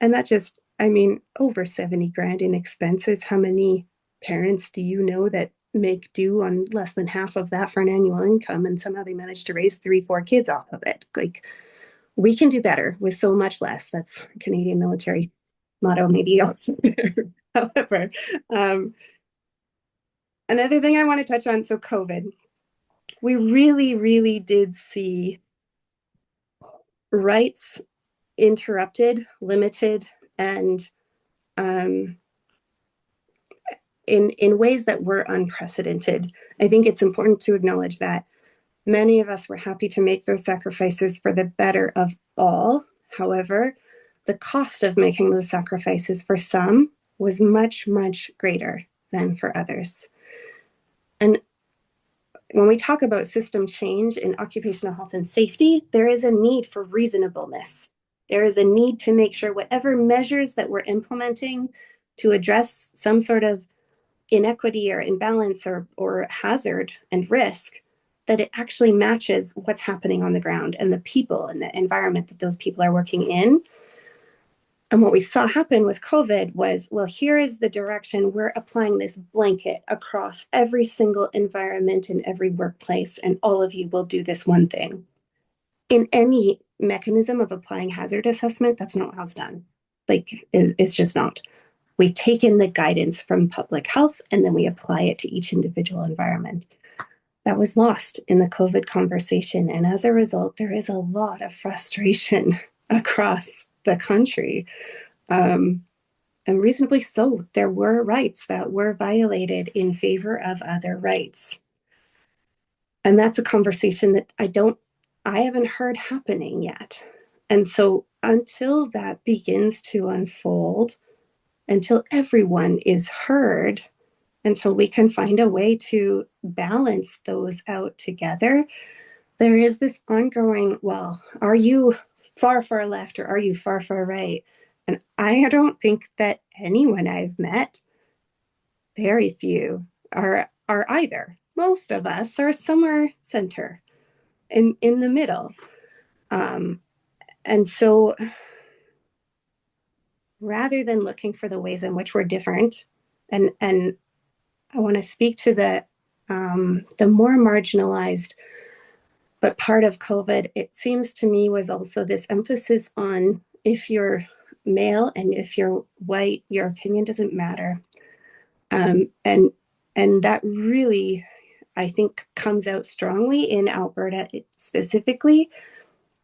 Speaker 3: that just, I mean, over 70 grand in expenses. How many parents do you know that make do on less than half of that for an annual income, and somehow they manage to raise 3, 4 kids off of it? Like, we can do better with so much less. That's Canadian military motto, maybe also there. However, another thing I want to touch on, so COVID, we really, really did see rights interrupted, limited, and in ways that were unprecedented. I think it's important to acknowledge that many of us were happy to make those sacrifices for the better of all. However, the cost of making those sacrifices for some was much, much greater than for others. And when we talk about system change in occupational health and safety, there is a need for reasonableness. There is a need to make sure whatever measures that we're implementing to address some sort of inequity or imbalance or hazard and risk, that it actually matches what's happening on the ground and the people and the environment that those people are working in. And what we saw happen with COVID was, well, here is the direction. We're applying this blanket across every single environment in every workplace, and all of you will do this one thing. In any mechanism of applying hazard assessment, that's not how it's done. Like, it's just not. We take in the guidance from public health, and then we apply it to each individual environment. That was lost in the COVID conversation. And as a result, there is a lot of frustration across the country. And reasonably so. There were rights that were violated in favor of other rights. And that's a conversation that I haven't heard happening yet. And so until that begins to unfold, until everyone is heard, until we can find a way to balance those out together, there is this ongoing, well, are you far, far left or are you far, far right? And I don't think that anyone I've met, very few, are either. Most of us are somewhere center, in the middle. And so rather than looking for the ways in which we're different, and I want to speak to the more marginalized, but part of COVID, it seems to me, was also this emphasis on, if you're male and if you're white, your opinion doesn't matter. And that really, I think, comes out strongly in Alberta specifically,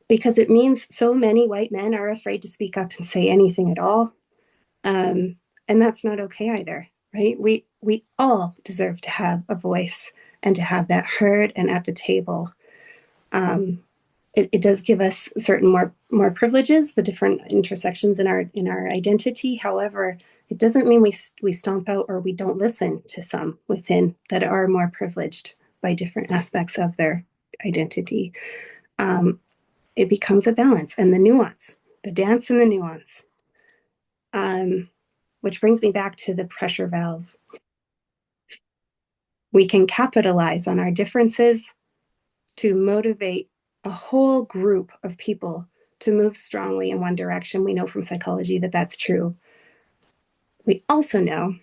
Speaker 3: because it means so many white men are afraid to speak up and say anything at all. And that's not okay either, right? We all deserve to have a voice and to have that heard and at the table. It does give us certain more privileges, the different intersections in our identity. However, it doesn't mean we stomp out or we don't listen to some within that are more privileged by different aspects of their identity. It becomes a balance and the nuance, the dance and the nuance. Which brings me back to the pressure valve. We can capitalize on our differences to motivate a whole group of people to move strongly in one direction. We know from psychology that that's true. We also know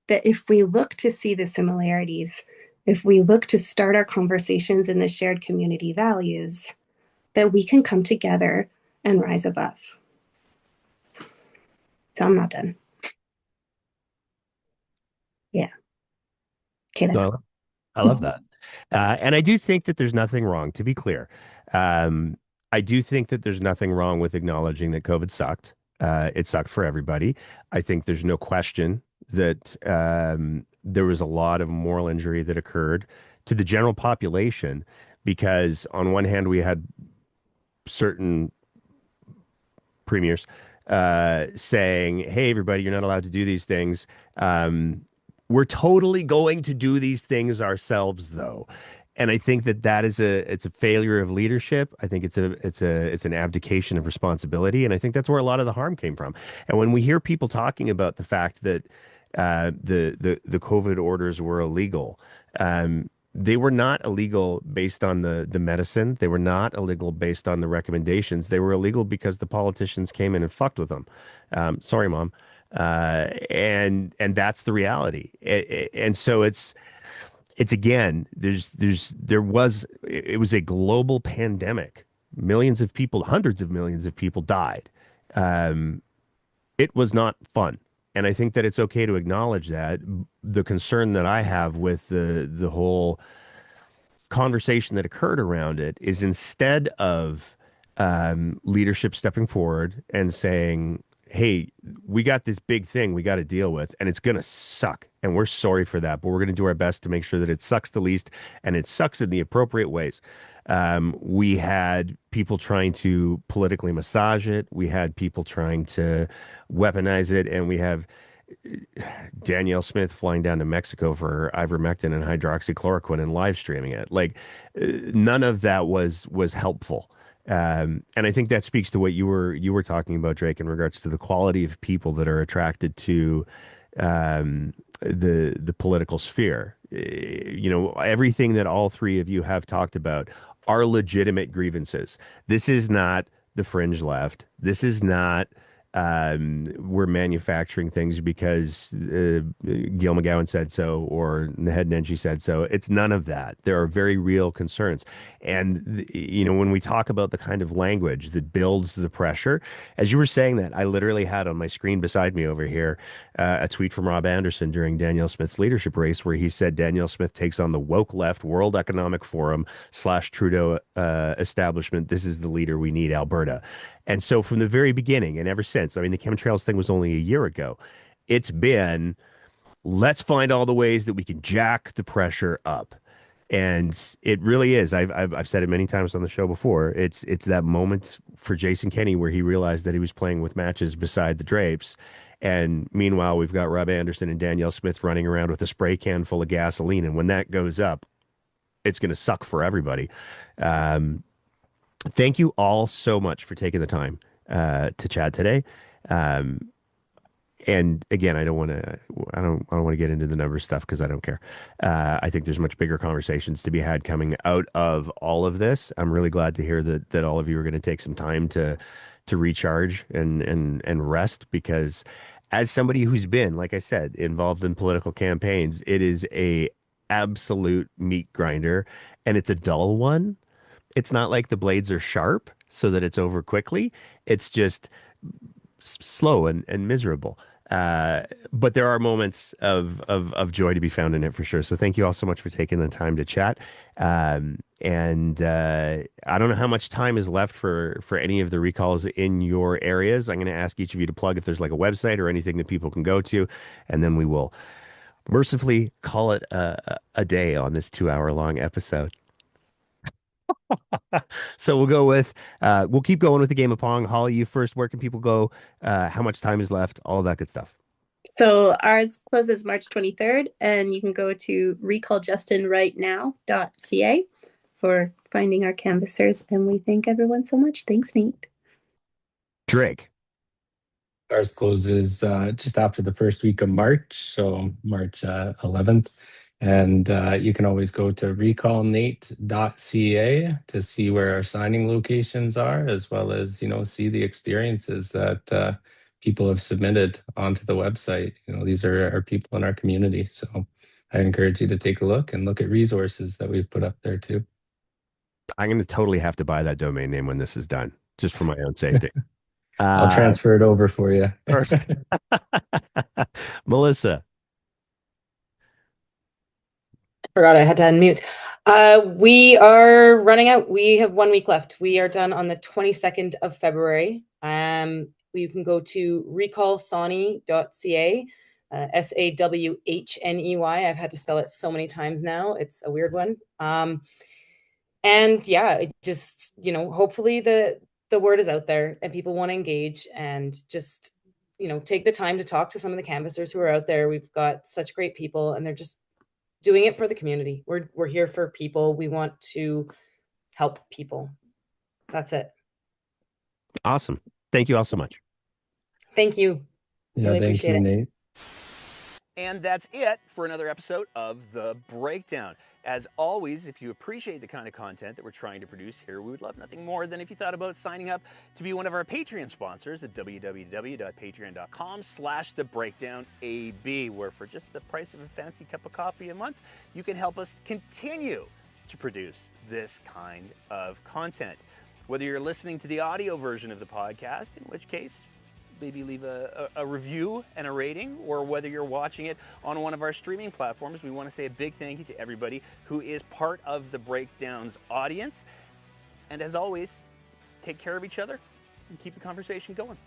Speaker 3: that if we look to see the similarities, if we look to start our conversations in the shared community values, that we can come together and rise above. So I'm not done. Yeah. Okay, that's
Speaker 1: No, I love that. And I do think that there's nothing wrong, to be clear. I do think that there's nothing wrong with acknowledging that COVID sucked. It sucked for everybody. I think there's no question that there was a lot of moral injury that occurred to the general population. because on one hand we had certain premiers saying, "Hey, everybody, you're not allowed to do these things. We're totally going to do these things ourselves, though." And I think that it's a failure of leadership. I think it's an abdication of responsibility, and I think that's where a lot of the harm came from. And when we hear people talking about the fact that the COVID orders were illegal, they were not illegal based on the medicine. They were not illegal based on the recommendations. They were illegal because the politicians came in and fucked with them. Sorry, Mom. And that's the reality. And so it's again, it was a global pandemic. Millions of people, hundreds of millions of people died. Um, it was not fun. And I think that it's okay to acknowledge that. The concern that I have with the whole conversation that occurred around it is, instead of leadership stepping forward and saying, "Hey, we got this big thing we got to deal with, and it's going to suck. And we're sorry for that, but we're going to do our best to make sure that it sucks the least and it sucks in the appropriate ways." We had people trying to politically massage it. We had people trying to weaponize it. And we have Danielle Smith flying down to Mexico for ivermectin and hydroxychloroquine and live streaming it. Like, none of that was helpful. And I think that speaks to what you were talking about, Drake, in regards to the quality of people that are attracted to the political sphere. Everything that all three of you have talked about are legitimate grievances. This is not the fringe left. This is not we're manufacturing things because Gil McGowan said so or Naheed Nenshi said so. It's none of that. There are very real concerns. And, when we talk about the kind of language that builds the pressure, as you were saying that, I literally had on my screen beside me over here a tweet from Rob Anderson during Danielle Smith's leadership race, where he said Danielle Smith takes on the woke left, World Economic Forum / Trudeau establishment. This is the leader we need, Alberta. And so from the very beginning and ever since, I mean, the chemtrails thing was only a year ago. It's been, let's find all the ways that we can jack the pressure up. And it really is. I've said it many times on the show before. It's that moment for Jason Kenney where he realized that he was playing with matches beside the drapes. And meanwhile, we've got Rob Anderson and Danielle Smith running around with a spray can full of gasoline. And when that goes up, it's going to suck for everybody. Thank you all so much for taking the time to chat today. Um, and again, I don't want to get into the numbers stuff because I don't care. I think there's much bigger conversations to be had coming out of all of this. I'm really glad to hear that all of you are going to take some time to recharge and rest, because as somebody who's been, like I said, involved in political campaigns, it is a absolute meat grinder, and it's a dull one. It's not like the blades are sharp so that it's over quickly. It's just slow and miserable. But there are moments of joy to be found in it for sure. So thank you all so much for taking the time to chat. And I don't know how much time is left for any of the recalls in your areas. I'm going to ask each of you to plug if there's like a website or anything that people can go to, and then we will mercifully call it a day on this 2 hour long episode. So we'll keep going with the game of Pong. Holly, you first. Where can people go? How much time is left? All of that good stuff.
Speaker 3: So ours closes March 23rd, and you can go to recalljustinrightnow.ca for finding our canvassers. And we thank everyone so much. Thanks, Nate.
Speaker 1: Drake.
Speaker 2: Ours closes just after the first week of March, so March 11th. And you can always go to recallnate.ca to see where our signing locations are, as well as, see the experiences that people have submitted onto the website. These are our people in our community. So I encourage you to take a look and look at resources that we've put up there too.
Speaker 1: I'm going to totally have to buy that domain name when this is done, just for my own safety.
Speaker 2: I'll transfer it over for you.
Speaker 1: Perfect. Melissa.
Speaker 4: Forgot I had to unmute. We are running out. We have 1 week left. We are done on the 22nd of February. You can go to recallsawney.ca, SAWHNEY. I've had to spell it so many times now. It's a weird one. And yeah, it just, hopefully the word is out there and people want to engage and just, take the time to talk to some of the canvassers who are out there. We've got such great people and they're just doing it for the community. We're here for people. We want to help people. That's it.
Speaker 1: Awesome. Thank you all so much.
Speaker 4: Thank you.
Speaker 2: Yeah,
Speaker 4: Really
Speaker 2: thank
Speaker 4: appreciate
Speaker 2: you,
Speaker 4: it.
Speaker 2: Nate.
Speaker 1: And that's it for another episode of The Breakdown. As always, if you appreciate the kind of content that we're trying to produce here, we would love nothing more than if you thought about signing up to be one of our Patreon sponsors at www.patreon.com/thebreakdownab, where for just the price of a fancy cup of coffee a month, you can help us continue to produce this kind of content. Whether you're listening to the audio version of the podcast, in which case, maybe leave a review and a rating, or whether you're watching it on one of our streaming platforms, we want to say a big thank you to everybody who is part of the Breakdown's audience. And as always, take care of each other and keep the conversation going.